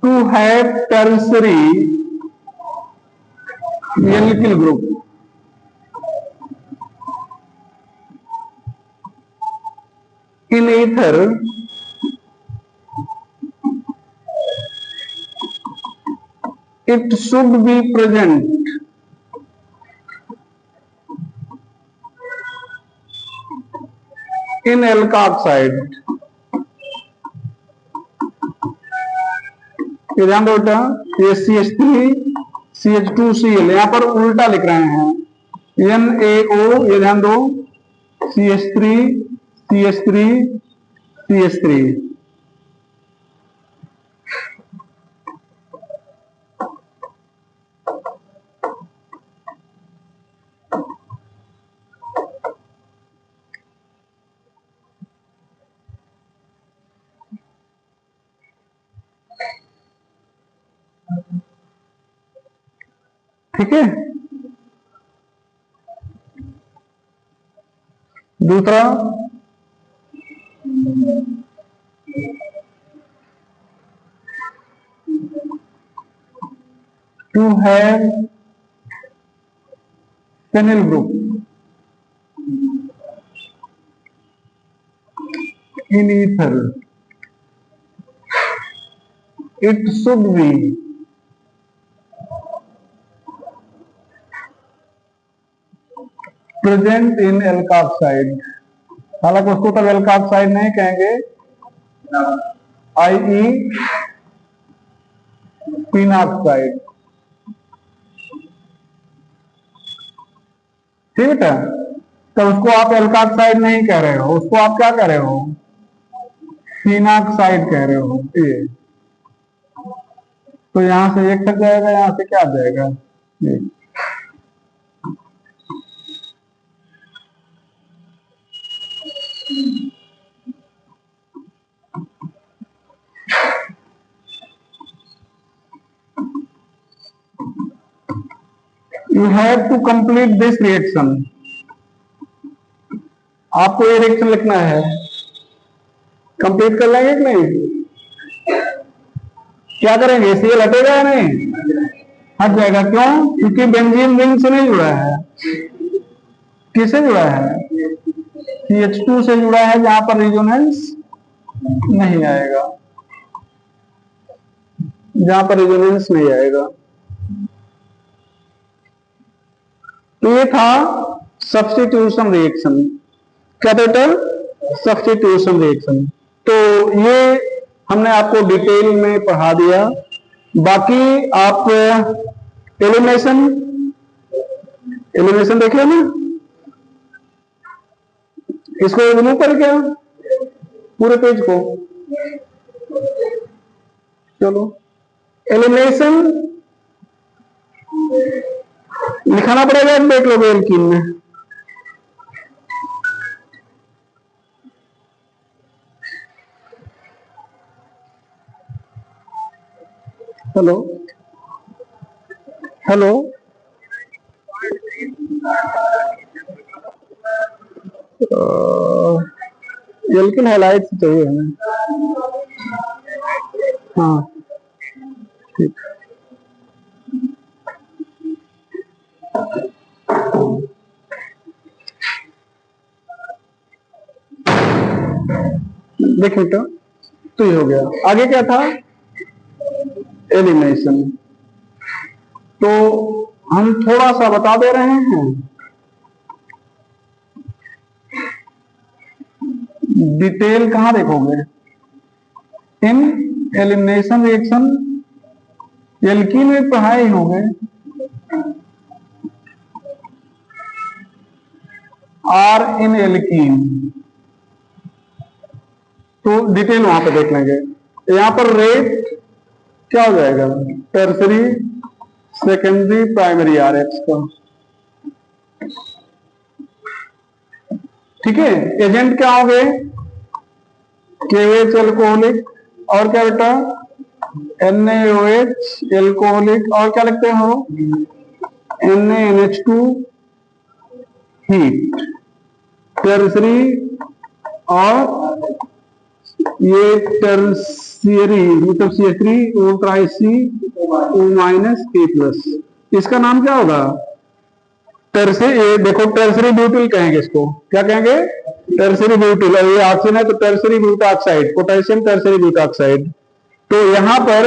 Speaker 1: to have tertiary alkyl group, in ether it should be present in alkoxide। ये ध्यान दो बेटा, ये CH3 CH2Cl, यहां पर उल्टा लिख रहे हैं, NaO, ये ध्यान दो, CH3 CH3 CH3। ठीक है, दूसरा, to have phenyl group in ether it should be present in alkoxide. हालांकि उसको तब एल्काक्साइड नहीं कहेंगे, i.e. फिनाक्साइड। ठीक है, तो उसको आप एल्काक्साइड नहीं कह रहे हो, उसको आप क्या कह रहे हो, फिनाक्साइड कह रहे हो। ये तो यहां से एक कट जाएगा, यहां से क्या आ जाएगा, ये you have to complete this reaction. आपको ये रिएक्शन लिखना है, कंप्लीट कर लेंगे कि नहीं? क्या करेंगे, Cl हटेगा या नहीं? हट जाएगा। क्यों? क्योंकि बेंजीन रिंग से नहीं जुड़ा है। किससे जुड़ा है? CH2 से जुड़ा है, जहां पर रेजोनेंस नहीं आएगा, जहां पर रेजोनेंस नहीं आएगा। तो ये था सब्स्टिट्यूशन रिएक्शन। क्या बेटा? Substitution reaction. तो ये हमने आपको डिटेल में पढ़ा दिया। बाकी आप एलिमिनेशन देख लो ना, इसको रिमूव कर क्या, पूरे पेज को। चलो एलिमिनेशन लिखाना पड़ेगा, देख लो एल्कीन में। हेलो हेलो, एल्कीन हाइलाइट चाहिए हमें। हाँ ठीक। देख बेटा, तो ये हो गया। आगे क्या था? एलिमिनेशन। तो हम थोड़ा सा बता दे रहे हैं, डिटेल कहां देखोगे? इन एलिमिनेशन रिएक्शन एल्कीन में पढ़ाए ही होंगे। आर इन एल्कीन, तो डिटेल वहां पे देख लेंगे। यहां पर रेट क्या हो जाएगा? टर्सरी, सेकेंडरी, प्राइमरी आरएच का। ठीक है। एजेंट क्या हो गए? KOH एल्कोहलिक, और क्या बेटा? NaOH एल्कोहलिक, और क्या लिखते हो? NaNH2 heat. टर्सरी, और ये टर्सियरी मतलब CH3 ultra O minus K plus, इसका नाम क्या होगा? देखो टर्सरी ब्यूटिल कहेंगे इसको। क्या कहेंगे? Tertiary butyl. और ये ऑक्सीजन है तो टर्सरी ब्यूटाक्साइड, पोटेशियम टर्सरी ब्यूटाक्साइड। तो यहां पर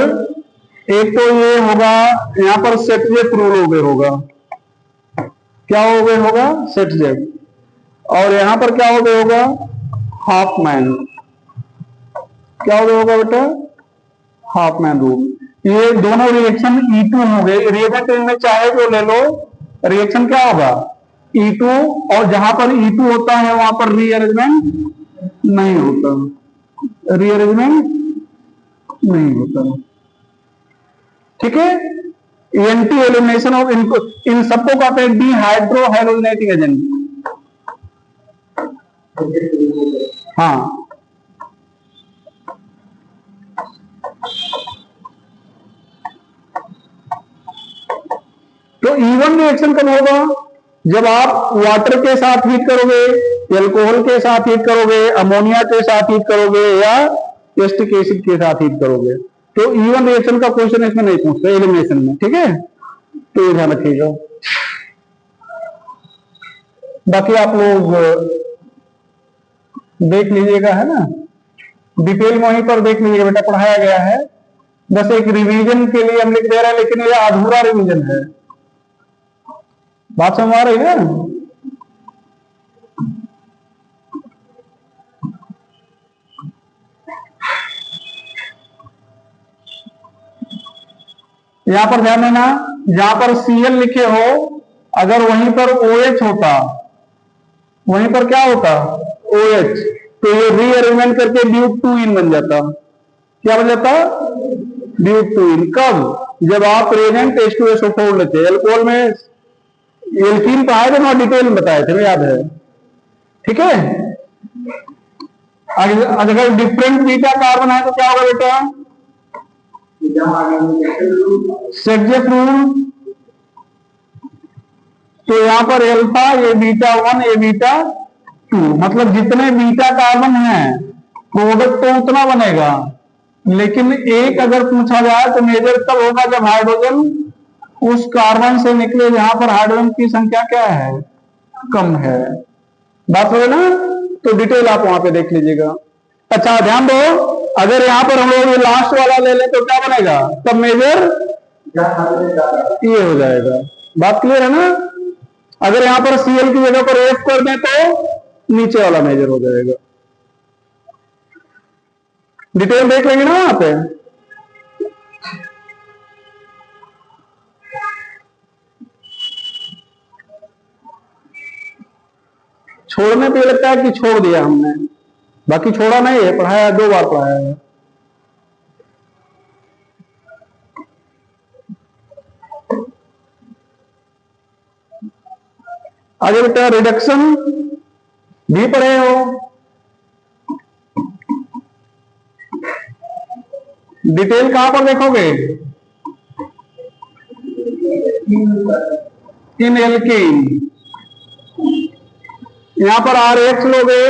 Speaker 1: एक तो ये होगा, यहां पर सेटजेफ रूल हो गए होगा। क्या हो गए होगा? सेटजेफ। और यहां पर क्या हो गए होगा? हाफमैन। क्या हो गया होगा बेटा? Hopman rule. ये दोनों रिएक्शन E2 हो गए। रिएजेंट इनमें चाहे जो ले लो, रिएक्शन क्या होगा? E2। और जहां पर E2 होता है वहां पर रीअरेंजमेंट नहीं होता, रीअरेंजमेंट नहीं होता। ठीक है। एंटी एलिमिनेशन ऑफ इनको, इन सबको कहते हैं डिहाइड्रो हैलोजनेटिंग एजेंट। हाँ, तो E1 रिएक्शन कब होगा? जब आप वाटर के साथ हीट करोगे, एल्कोहल के साथ हीट करोगे, अमोनिया के साथ हीट करोगे, या एस्टिक एसिड के साथ हीट करोगे। तो E1 रिएक्शन का क्वेश्चन इसमें नहीं पूछते एलिमिनेशन में। ठीक है, तो ये ध्यान रखिएगा। बाकी आप लोग देख लीजिएगा, है ना, डिटेल में वहीं पर देख लीजिएगा बेटा, पढ़ाया गया है। बस एक रिवीजन के लिए हम लिख दे रहे हैं, लेकिन ये अधूरा रिवीजन है। बात समझ आ रही है? यहां पर ध्यान देना, जहां पर Cl लिखे हो, अगर वहीं पर OH होता, वहीं पर क्या होता? OH, तो ये रीअरेंजमेंट करके ब्यूट-2-इन बन जाता। क्या बन जाता? ब्यूट-2-इन। कब? जब आप रिएजेंट H2SO4 लेते। एल्कोहल में एल्कीन पाए थे, वहां डिटेल में बताए थे, याद है? ठीक है। अगर डिफरेंट बीटा कार्बन है तो क्या होगा बेटा? सेटजेफ रूल। तो यहाँ पर अल्फा, ये बीटा 1, ये बीटा 2, मतलब जितने बीटा कार्बन है प्रोडक्ट तो उतना बनेगा, लेकिन एक अगर पूछा जाए तो मेजर तब होगा जब हाइड्रोजन उस कार्बन से निकले जहां पर हाइड्रोजन की संख्या क्या है, कम है। बात हो ना, तो डिटेल आप वहां पे देख लीजिएगा। अच्छा ध्यान दो, अगर यहां पर हम लोग ये लास्ट वाला ले लें तो क्या बनेगा, तब मेजर ये हो जाएगा। बात क्लियर है ना। अगर यहां पर Cl की जगह पर F कर दें तो नीचे वाला मेजर हो जाएगा। डिटेल देख लेंगे ना वहां पे। छोड़ने पे लगता है कि छोड़ दिया हमने, बाकी छोड़ा नहीं है, पढ़ाया, 2 बार पढ़ाया है। आगे बेटा रिडक्शन भी पढ़े हो, डिटेल कहां पर देखोगे, इन एल्कीन, यहां पर RH लोगे,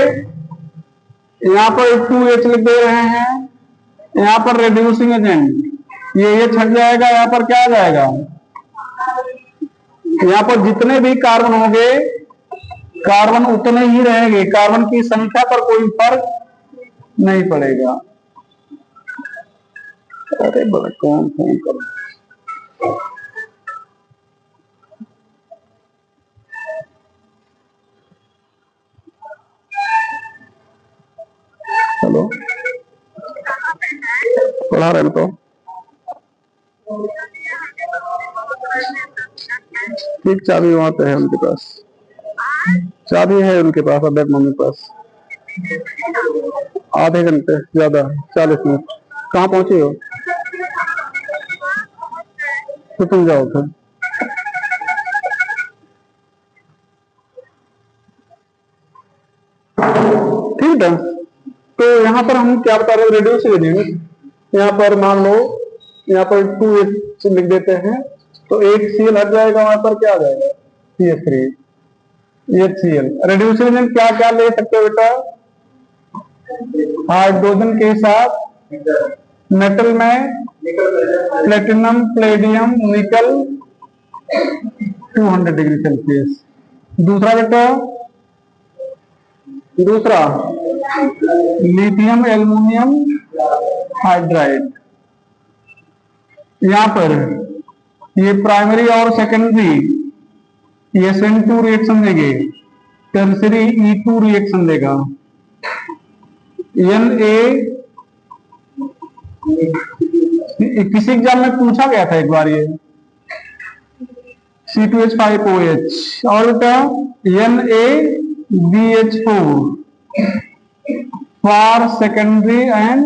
Speaker 1: यहां पर 2H लिख दे रहे हैं, यहां पर रिड्यूसिंग एजेंट ये छट जाएगा, यहां पर क्या आ जाएगा, यहां पर जितने भी कार्बन होंगे कार्बन उतने ही रहेंगे, कार्बन की संख्या पर कोई फर्क नहीं पड़ेगा। अरे बड़ा कौन फोन कर, हेलो पढ़ा रहे तो ठीक, चाबी वहां पे है उनके पास, चाबी है उनके पास, अब मम्मी के पास। आधे घंटे ज्यादा 40 मिनट। कहाँ पहुंचे हो, तो तुम जाओ फिर। ठीक है, तो यहाँ पर हम क्या बता रहे हैं, रिड्यूस एजेंट, यहाँ पर मान लो यहाँ पर 2H लिख देते हैं तो एक Cl हट जाएगा, वहां पर क्या आ जाएगा, CH3, HCl। रिड्यूस एजेंट क्या क्या ले सकते हो बेटा, हाइड्रोजन के साथ मेटल में प्लेटिनम, प्लेडियम, निकल 200 डिग्री सेल्सियस। दूसरा बेटा, दूसरा लिथियम एल्यूमिनियम हाइड्राइड, यहां पर ये प्राइमरी और सेकेंडरी ये SN2 रिएक्शन देंगे, टर्सरी E2 रिएक्शन देगा, Na किसी एग्जाम में पूछा गया था एक बार ये, C2H5OH, और बेटा NaBH4 for secondary and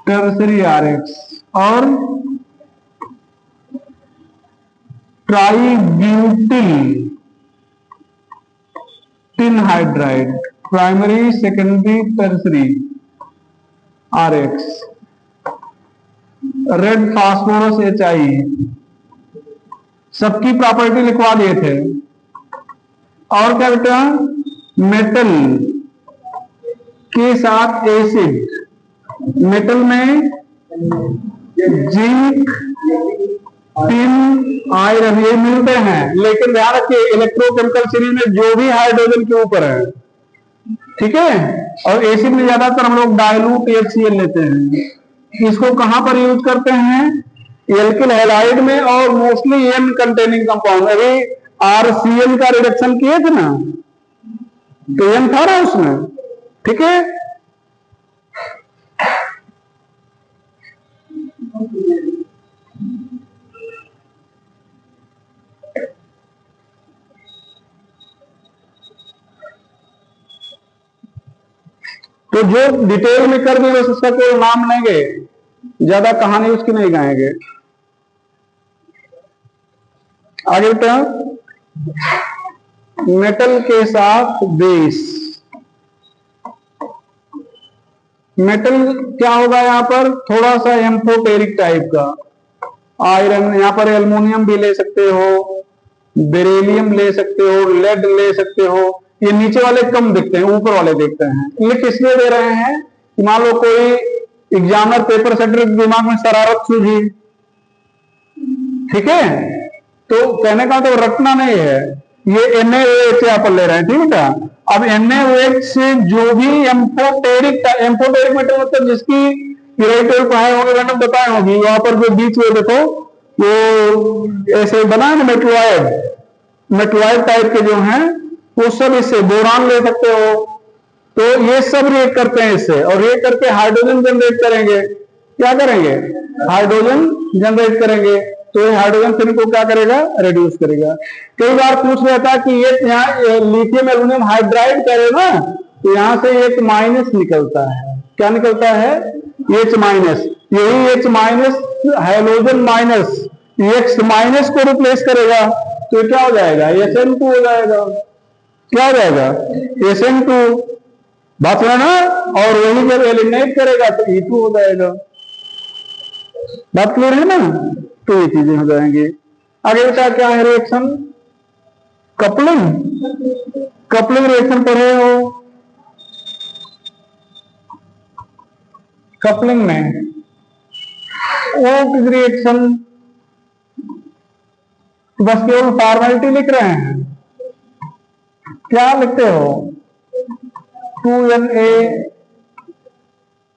Speaker 1: tertiary RH, और tributyl tin hydride, primary, secondary, tertiary RH, red phosphorus HI, सबकी प्रॉपर्टी लिखवा दिए थे। और क्या बेटा, मेटल के साथ एसिड, मेटल में जिंक, टिन, आयरन ये मिलते हैं, लेकिन ध्यान रखिए इलेक्ट्रोकेमिकल सीरीज में जो भी हाइड्रोजन के ऊपर है, ठीक है। और एसिड में ज्यादातर हम लोग डाइल्यूट HCl लेते हैं, इसको कहां पर यूज करते हैं, एल्किल हैलाइड में, और मोस्टली एन कंटेनिंग कंपाउंड। अभी RCl का रिडक्शन किए थे ना, तो एन था ना उसमें, ठीक है। तो जो डिटेल में कर दिए उसका कोई नाम लेंगे, ज्यादा कहानी उसकी नहीं गाएंगे। आगे बेटा, मेटल के साथ बेस, मेटल क्या होगा, यहां पर थोड़ा सा एम्फोटेरिक टाइप का, आयरन, यहां पर एल्युमिनियम भी ले सकते हो, बेरिलियम ले सकते हो, लेड ले सकते हो। ये नीचे वाले कम दिखते हैं, ऊपर वाले दिखते हैं। ये किस लिए दे रहे हैं कि मान लो कोई एग्जामिनर पेपर सेटर के दिमाग में शरारत सूझी, ठीक है, तो कहने का तो रटना नहीं है, ये NaOH यहाँ पर ले रहे हैं, ठीक है। अब NaOH से जो भी एम्फोटेरिक मेटल मतलब जिसकी पीरियोडिक पढ़ाए होंगे, मैंने बताए होगी, वहां पर जो बीच में देखो वो ऐसे बना है ना, मेटलॉइड टाइप के जो हैं वो सब इससे बोरान ले सकते हो। तो ये सब रिएक्ट करते हैं इससे, और रिएक्ट करके हाइड्रोजन जनरेट करेंगे। क्या करेंगे? हाइड्रोजन जनरेट करेंगे। तो ये हाइड्रोजन फिर को क्या करेगा? रिड्यूस करेगा। कई बार पूछ रहा था कि ये यहाँ लिथियम एल्यूमिनियम हाइड्राइड करे ना, तो यहां से एक माइनस निकलता है। क्या निकलता है? H minus. यही H minus hydrogen minus X minus को रिप्लेस करेगा, तो क्या हो जाएगा? SN2 हो जाएगा। क्या हो जाएगा? SN2। बात है ना। और वही जब एलिमिनेट करेगा तो E2 हो जाएगा। बात क्लियर है ना? तो ये चीजें हो जाएंगी। आगे बेटा क्या है रिएक्शन? कपलिंग रिएक्शन पढ़े हो? कपलिंग में वो रिएक्शन तो बस केवल फॉर्मेलिटी लिख रहे हैं। क्या लिखते हो? 2Na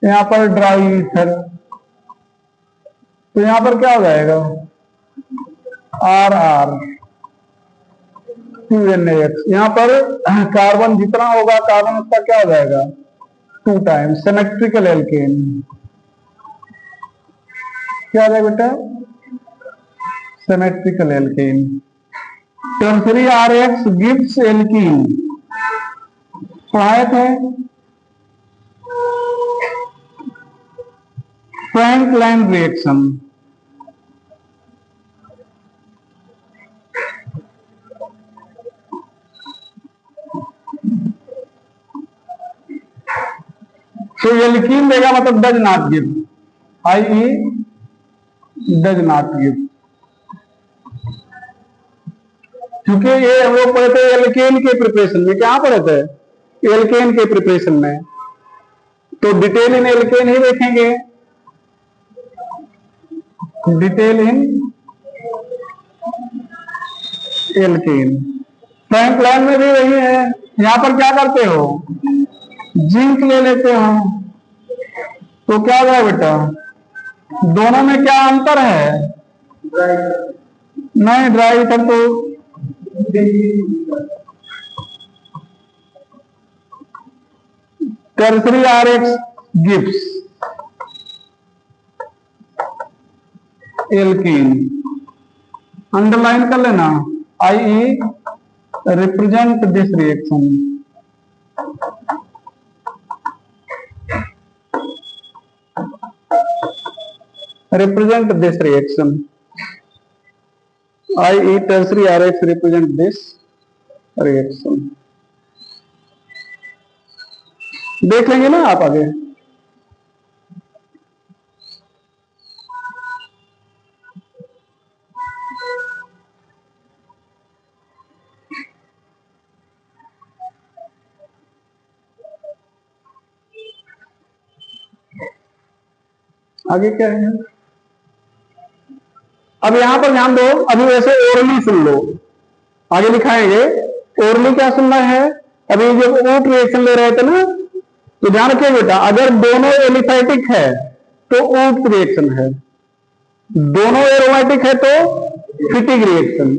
Speaker 1: यहां पर ड्राई ईथर, तो यहां पर क्या हो जाएगा? RR 2NaX। यहां पर कार्बन जितना होगा, कार्बन उसका क्या हो जाएगा? 2 टाइम्स सिमेट्रिकल एल्केन। क्या आ जाएगा बेटा? Symmetrical alkane. Tertiary RX gives alkene पढ़ाए थे। फ्रैंकलाइन रिएक्शन, तो एल्कीन देगा मतलब does not give, i.e. Does not give. क्योंकि ये हम लोग पढ़े थे एल्केन के प्रिपरेशन में। क्या पढ़े थे? एल्केन के प्रिपरेशन में, तो डिटेल इन एल्केन ही देखेंगे। Detail in alkene. फ्रैंकलाइन में भी वही है। यहां पर क्या करते हो? जिंक ले लेते हो, तो क्या होगा बेटा? दोनों में क्या अंतर है? नहीं, ड्राई ईथर तो tertiary RX gives alkene, underline कर लेना, i.e. Represent this reaction. Represent this reaction, i.e. Tertiary RX represent this reaction. देख लेंगे ना आप आगे। आगे क्या है? अब यहां पर ध्यान दो, अभी वैसे ओरली सुन लो, आगे लिखाएंगे। ओरली क्या सुनना है? अभी जब ऊट रिएक्शन ले रहे थे ना, तो ध्यान रखिए बेटा, अगर दोनों एलिफैटिक है तो ऊट रिएक्शन है, दोनों एरोमेटिक है तो फिटिक रिएक्शन,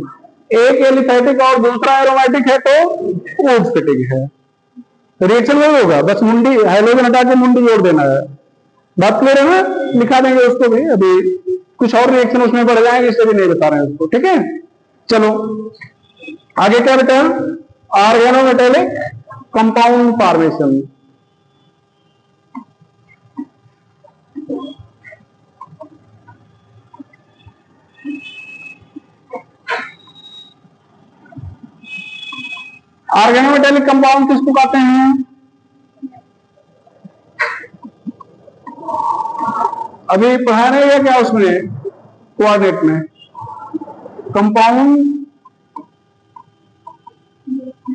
Speaker 1: एक एलिफैटिक और दूसरा एरोमेटिक है तो ऊट फिटिक है। रिएक्शन वही होगा, बस मुंडी हाइड्रोजन हटा के मुंडी जोड़ देना है। बात क्लियर है ना? लिखा देंगे उसको भी, अभी कुछ और रिएक्शन उसमें बढ़ जाएंगे, इससे भी नहीं बता रहे हैं उसको, ठीक है। चलो आगे क्या बेटा? Organometallic compound formation. Organometallic compound किसको कहते हैं? अभी पढ़ा नहीं है क्या उसमें कोऑर्डिनेट में? Compound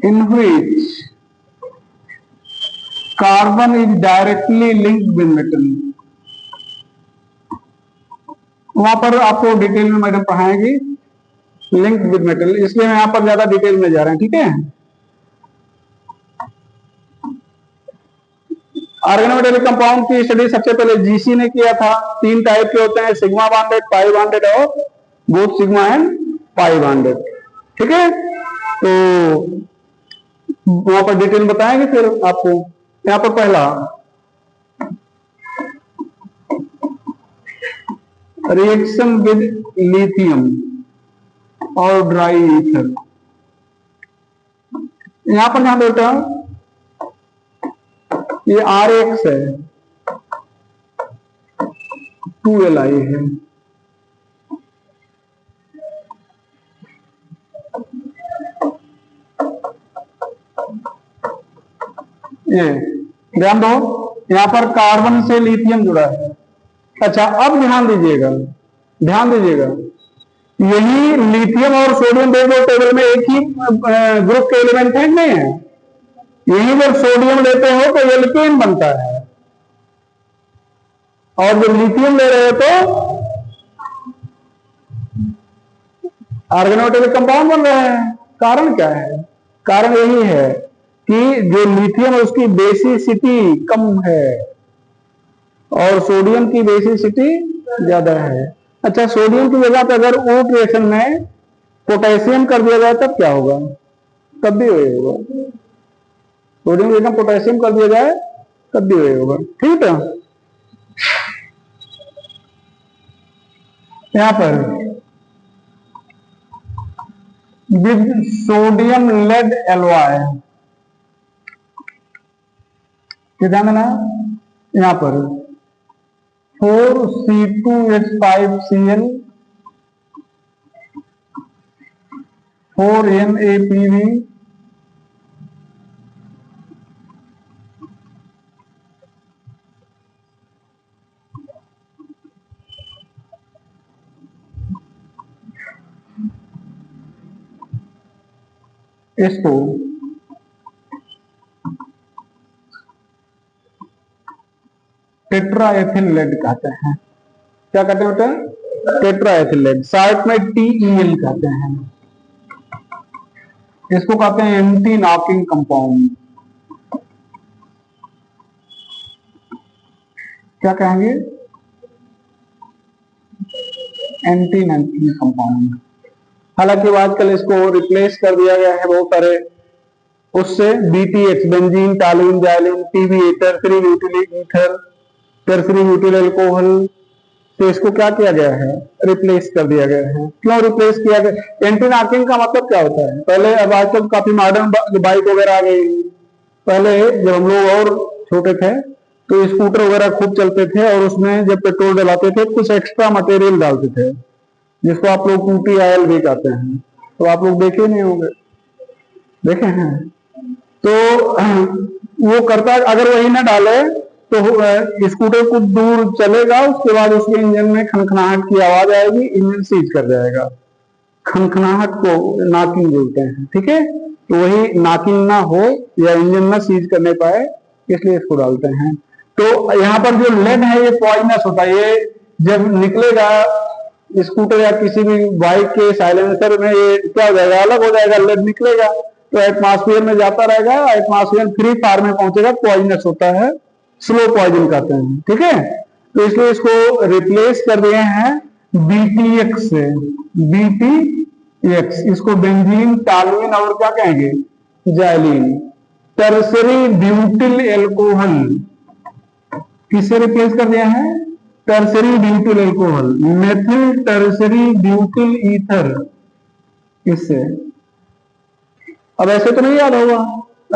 Speaker 1: in which carbon is directly linked with metal। वहां पर आपको डिटेल में मैडम पढ़ाएंगी लिंक विद मेटल, इसलिए मैं यहां पर ज्यादा डिटेल में जा रहे हैं, ठीक है। ऑर्गेनोमेटेलिक कंपाउंड की स्टडी सबसे पहले जीसी ने किया था। 3 टाइप के होते हैं, सिग्मा बॉन्डेड, पाई बॉन्डेड और both sigma and pi bonded, ठीक है। तो वहां पर डिटेल बताएंगे फिर आपको। यहां पर पहला रिएक्शन विद लिथियम और ड्राई ईथर। यहां पर ध्यान बेटा, ये RX है, 2Li है। ये ध्यान दो, यहां पर कार्बन से लिथियम जुड़ा है। अच्छा, अब ध्यान दीजिएगा, ध्यान दीजिएगा, यही लिथियम और सोडियम दो टेबल में एक ही ग्रुप के एलिमेंट है नहीं है। यही जब सोडियम लेते हो तो एल्केन बनता है, और जब लिथियम ले रहे हो तो ऑर्गेनोमेटेलिक कंपाउंड बन रहे हैं। कारण क्या है? कारण यही है कि जो लिथियम है उसकी बेसिसिटी कम है और सोडियम की बेसिसिटी ज्यादा है। अच्छा, सोडियम की जगह पर अगर ऊट रिएक्शन में पोटेशियम कर दिया जाए तब क्या होगा? तब भी वही होगा। सोडियम की जगह पोटेशियम कर दिया जाए तब भी वही होगा, ठीक है। यहां पर विद सोडियम लेड एलॉय, ध्यान देना, यहां पर 4C2H5Cl 4NaPV इसको टेट्राएथिल लेड कहते हैं। क्या कहते हैं बेटा? टेट्राएथिल लेड, शॉर्ट में TeL कहते हैं। इसको कहते हैं एंटी नॉकिंग कंपाउंड। क्या कहेंगे? Anti knocking compound. हालांकि आजकल इसको रिप्लेस कर दिया गया है बहुत सारे उससे, BTX benzene, toluene, xylene, TBA tertiary butyl ether, tertiary butyl alcohol, तो इसको क्या किया गया है? रिप्लेस कर दिया गया है। क्यों रिप्लेस किया गया? एंटी नॉकिंग का मतलब क्या होता है? पहले, अब आजकल काफी मॉडर्न बाइक वगैरह आ गई। पहले जब हम लोग और छोटे थे तो स्कूटर वगैरह खूब चलते थे और उसमें जब पेट्रोल डलाते थे कुछ एक्स्ट्रा मटेरियल डालते थे जिसको आप लोग टूटी ऑयल भी कहते हैं। तो आप लोग देखे नहीं होंगे, देखे हैं? तो वो करता, अगर वही ना डाले तो स्कूटर कुछ दूर चलेगा, उसके बाद उसके इंजन में खनखनाहट की आवाज आएगी, इंजन सीज कर जाएगा। खनखनाहट को नॉकिंग बोलते हैं, ठीक है। तो वही नॉकिंग ना हो या इंजन ना सीज करने पाए, इसलिए इसको डालते हैं। तो यहाँ पर जो लेड है ये पॉइजनस होता है। ये जब निकलेगा स्कूटर या किसी भी बाइक के साइलेंसर में, ये क्या हो जाएगा? अलग हो जाएगा, लेड निकलेगा तो एटमॉस्फेयर में जाता रहेगा, एटमॉस्फेयर फ्री फायर में पहुंचेगा, पॉइजनस होता है, स्लो पॉइजन कहते हैं, ठीक है। तो इसलिए इसको रिप्लेस कर दिए हैं BTX से, BTX, इसको बेंजीन, टॉलुइन और क्या कहेंगे? जाइलिन। टर्सरी ब्यूटिल एल्कोहल किससे रिप्लेस कर दिया है? Tertiary butyl alcohol, methyl tertiary butyl ether, इससे। अब ऐसे तो नहीं याद होगा,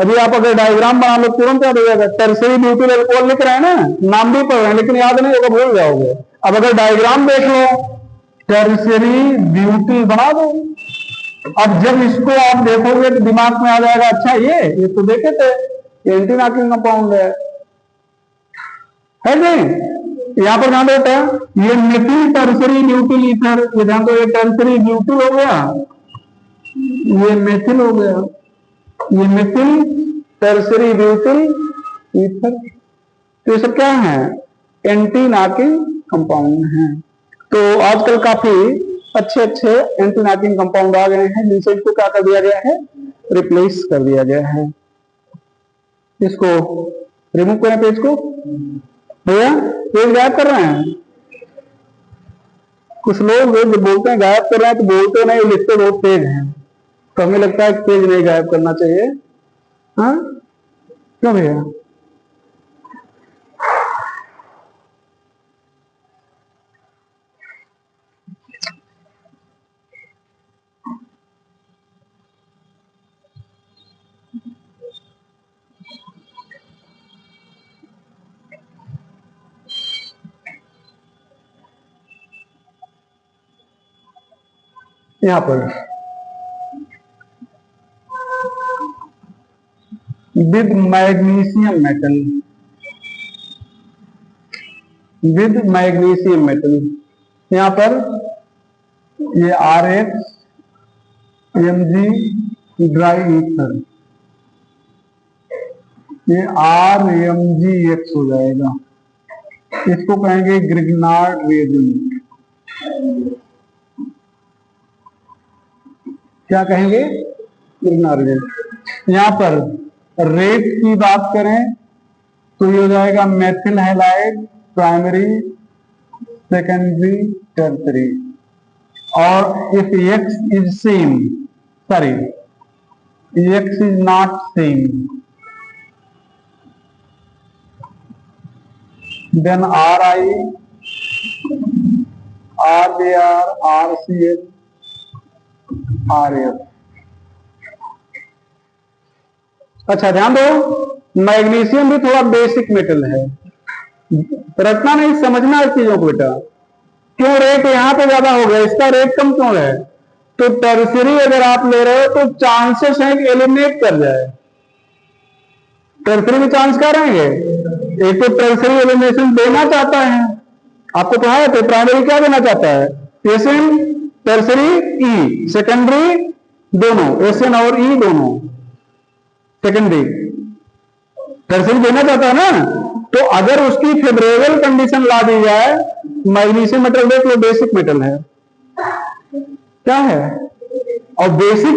Speaker 1: अभी आप अगर डायग्राम बना लो तुरंत याद हो जाएगा। टर्सरी ब्यूटिल एल्कोहल लिख रहे हैं ना, नाम भी पढ़ रहे हैं लेकिन याद नहीं होगा, भूल जाओगे। अब अगर डायग्राम देख लो, टर्सरी ब्यूटिल बना दो। अब जब इसको आप देखोगे तो दिमाग में आ जाएगा, अच्छा ये तो देखे थे, ये एंटी नॉकिंग कंपाउंड है नहीं? यहां पर ध्यान देते हैं, ये मेथिल टर्सरी ब्यूटिल ईथर, ये ध्यान दो, ये टर्सरी ब्यूटिल हो गया, ये मेथिल हो गया, ये मिथिल टर्सरी ब्यूटिल ईथर, तो ये सब क्या है? एंटी नाकिंग कंपाउंड हैं। तो आजकल काफी अच्छे अच्छे एंटी नाकिंग कंपाउंड आ गए हैं जिनसे इसको क्या कर दिया गया है? रिप्लेस कर दिया गया है। इसको रिमूव करें पेज को, भैया पेज गायब कर रहे हैं। कुछ लोग जो बोलते हैं गायब कर रहे हैं, तो बोलते नहीं, लिखते बहुत तेज हैं, तो हमें लगता है कि पेज नहीं गायब करना चाहिए। हाँ क्यों भैया? यहां पर with magnesium metal, with magnesium metal, यहां पर ये RHMG ड्राई ईथर, ये RMGX हो जाएगा। इसको कहेंगे ग्रिग्नार्ड रिएजेंट। क्या कहेंगे? Grignard reagent. यहां पर रेट की बात करें तो ये हो जाएगा methyl halide primary secondary tertiary, और if X is same, sorry X is not same, then RI, RJR, RCL, RF। अच्छा ध्यान दो, मैग्नीशियम भी थोड़ा बेसिक मेटल है, रटना नहीं, समझना इस चीजों को बेटा। क्यों रेट यहां पे ज्यादा हो गया, इसका रेट कम क्यों है? तो टर्सरी अगर आप ले रहे हो तो चांसेस हैं कि एलिमिनेट कर जाए। टर्सरी में चांस क्या रहेंगे? एक तो टर्सरी एलिमिनेशन देना चाहता है, आपको कहा है तो प्राइमरी क्या देना चाहता है? एसएन, टर्सरी ई, सेकेंडरी दोनों, एसएन और ई दोनों सेकेंडरी, टर्सरी देना चाहता है ना। तो अगर उसकी फेवरेबल कंडीशन ला दी जाए, मैग्नीशियम मेटल देख लो बेसिक मेटल है, क्या है, और बेसिक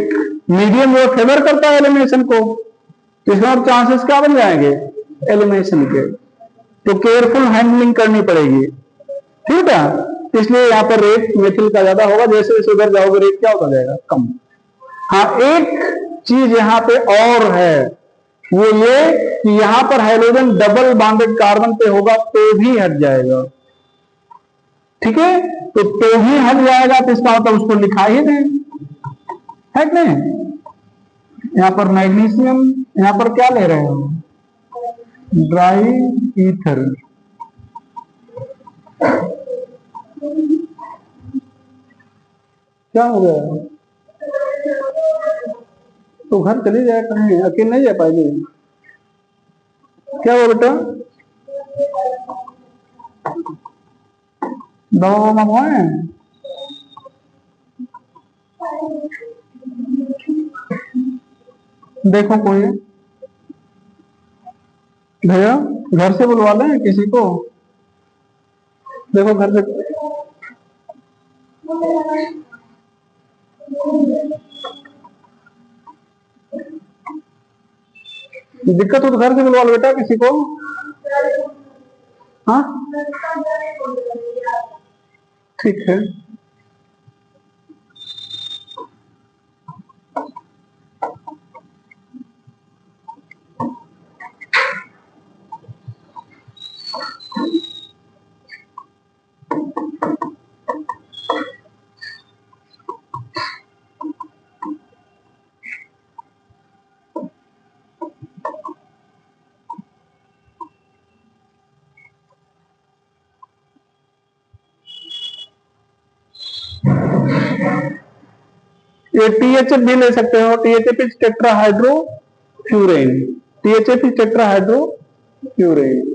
Speaker 1: मीडियम वो फेवर करता है एलिमिनेशन को, तो इसमें अब चांसेस क्या बन जाएंगे? एलिमिनेशन के। तो केयरफुल हैंडलिंग करनी पड़ेगी, ठीक है। इसलिए यहाँ पर रेट मेथिल का ज्यादा होगा, जैसे जैसे उधर जाओगे रेट क्या होता जाएगा? कम। हाँ एक चीज यहाँ पे और है, वो ये कि यहां पर हाइड्रोजन डबल बॉन्डेड कार्बन पे होगा तो भी हट जाएगा, ठीक है। तो भी हट जाएगा तो इसका मतलब उसको लिखा ही नहीं है कि नहीं। यहां पर मैग्नीशियम, यहां पर क्या ले रहे हो? ड्राई ईथर, क्या हो गया? तो घर चली जाए, कहीं अकेले नहीं जा पाएगी, क्या हुआ बेटा? दवा मंगवाए? देखो कोई भैया घर से बुलवा लें किसी को, देखो घर से दिक्कत हो तो घर से बुलवा लो बेटा किसी को। हाँ ठीक है। ये THF भी ले सकते हो, THF is tetrahydro furan, THF is tetrahydro furan.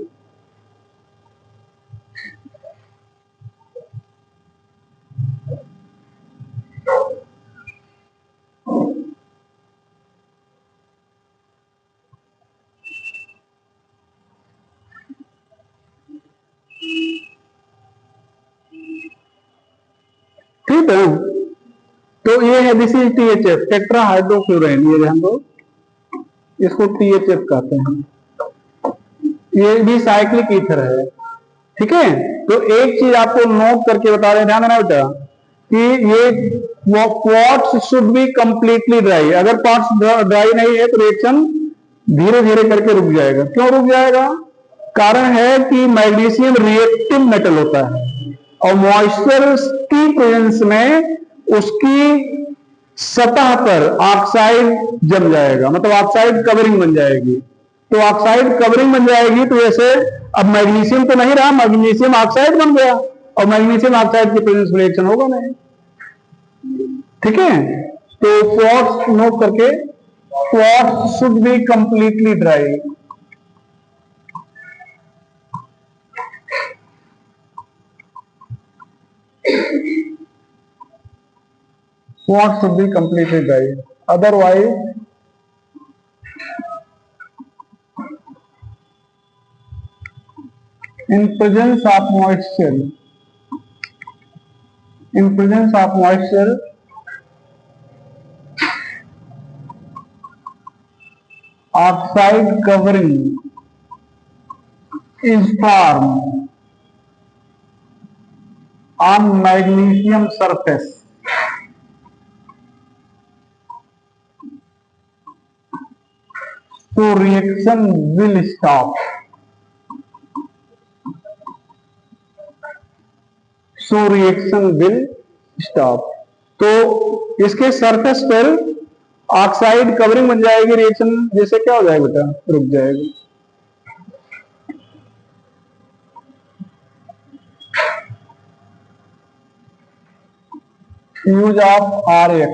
Speaker 1: ठीक है। तो ये है, this is THF, tetra hydrofluorine, ये हम लोग इसको THF कहते हैं। ये भी साइक्लिक ईथर है, ठीक है। तो एक चीज आपको नोट करके बता रहे, ध्यान देना बेटा, कि ये pots should be completely dry. अगर पॉट्स ड्राई नहीं है तो रिएक्शन धीरे धीरे करके रुक जाएगा। क्यों रुक जाएगा? कारण है कि मैग्नीशियम रिएक्टिव मेटल होता है और मॉइस्चर की प्रेजेंस में उसकी सतह पर ऑक्साइड जम जाएगा, मतलब ऑक्साइड कवरिंग बन जाएगी। तो ऑक्साइड कवरिंग बन जाएगी तो जैसे अब मैग्नीशियम तो नहीं रहा, मैग्नीशियम ऑक्साइड बन गया और मैग्नीशियम ऑक्साइड की प्रेजेंस में रिएक्शन होगा नहीं, ठीक है। तो पॉट्स नोट करके, pots should be completely dry. What should be completely dry, otherwise in presence of moisture oxide covering is formed on magnesium surface. So reaction will stop. तो इसके सरफेस पर ऑक्साइड कवरिंग बन जाएगी, रिएक्शन जैसे क्या हो जाएगा बेटा, रुक जाएगा। Use of RX,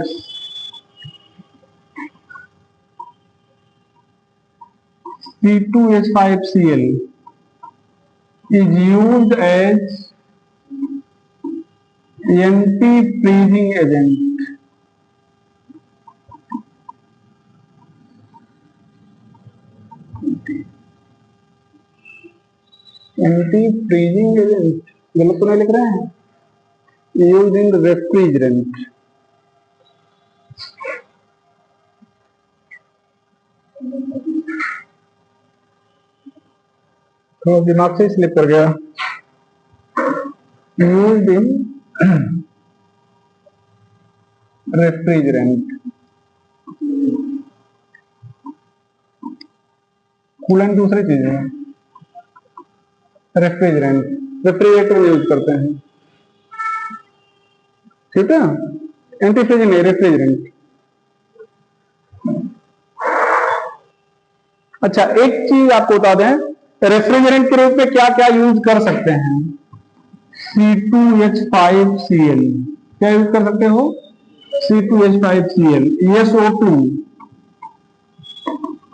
Speaker 1: C2H5Cl is used as anti-freezing agent. Anti-freezing agent गलत तो नहीं लिख रहे हैं, यूज इन रेफ्रिजरेंट। तो दिमाग से स्लिप कर गया। यूज इन रेफ्रिजरेंट, कूलेंट दूसरी चीज है, रेफ्रिजरेटर यूज करते हैं, ठीक है। एंटी फ्रीजिंग नहीं, रेफ्रिजरेंट। अच्छा, एक चीज आपको बता दें, रेफ्रिजरेंट के रूप में क्या क्या यूज कर सकते हैं। C2H5Cl क्या यूज कर सकते हो? C2H5Cl, SO2,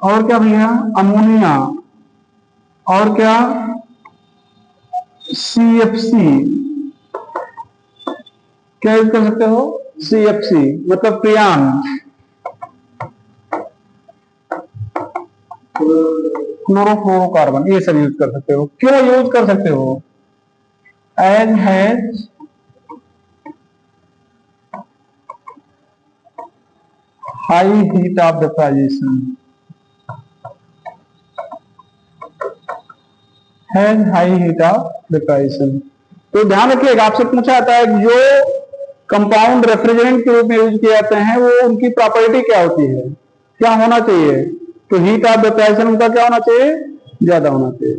Speaker 1: और क्या भैया, अमोनिया, और क्या, CFC क्या यूज कर सकते हो? CFC मतलब प्रियान, क्लोरोफ्लोरोकार्बन, ये सब यूज कर सकते हो। क्यों यूज कर सकते हो? As has high heat of vaporisation, has high heat of vaporisation. तो ध्यान रखिएगा, आपसे पूछा जाता है जो कंपाउंड रेफ्रिजरेंट के रूप में यूज किए जाते हैं वो उनकी प्रॉपर्टी क्या होती है, क्या होना चाहिए? तो हीट ऑफ वेपराइजेशन उनका क्या होना चाहिए? ज्यादा होना चाहिए,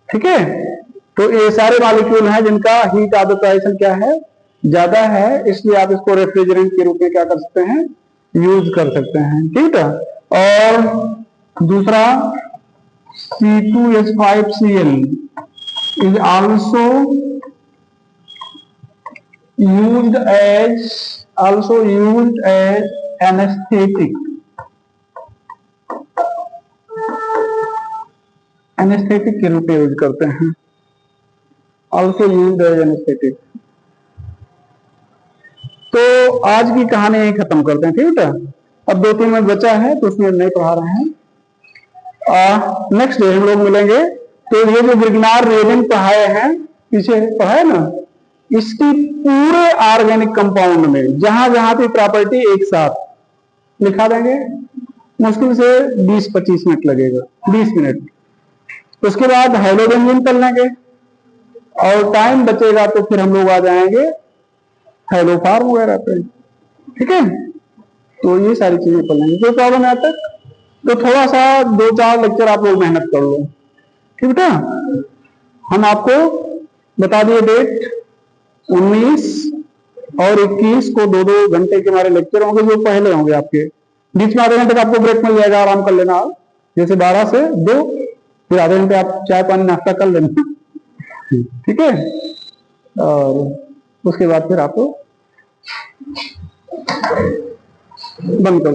Speaker 1: ठीक है। तो ये सारे मॉलिक्यूल हैं जिनका हीट ऑफ वेपराइजेशन क्या है? ज्यादा है, इसलिए आप इसको रेफ्रिजरेंट के रूप में क्या कर सकते हैं? यूज कर सकते हैं, ठीक है। और दूसरा, C2H5Cl is also used as anesthetic के रूप में यूज करते हैं, also used as anesthetic। तो आज की कहानी यही खत्म करते हैं, ठीक है। अब 2-3 मिनट बचा है तो उसमें नहीं पढ़ा रहे हैं, नेक्स्ट डे हम लोग मिलेंगे। तो ये जो ग्रिग्नार रिएजेंट पढ़ाए हैं, पीछे पढ़ाए ना, इसकी पूरे ऑर्गेनिक कंपाउंड में जहां जहां की प्रॉपर्टी एक साथ लिखा देंगे, मुश्किल से 20-25 मिनट लगेगा, 20 मिनट। उसके बाद हेलोबेंजीन कर लेंगे और टाइम बचेगा तो फिर हम लोग आ जाएंगे हेलोफार्म वगैरह पे। ठीक है, तो ये सारी चीजें पढ़ लेंगे। कोई प्रॉब्लम है तक? तो थोड़ा सा 2-4 लेक्चर आप लोग मेहनत कर लो। ठीक बेटा, हम आपको बता दिए डेट 19 और 21 को 2-2 घंटे के हमारे लेक्चर होंगे, जो पहले होंगे आपके। बीच में आधे घंटे का आपको ब्रेक मिल जाएगा, आराम कर लेना आप, जैसे 12 से 2, फिर आधे घंटे आप चाय पानी नाश्ता कर लेना। ठीक है, और उसके बाद फिर आपको बंद कर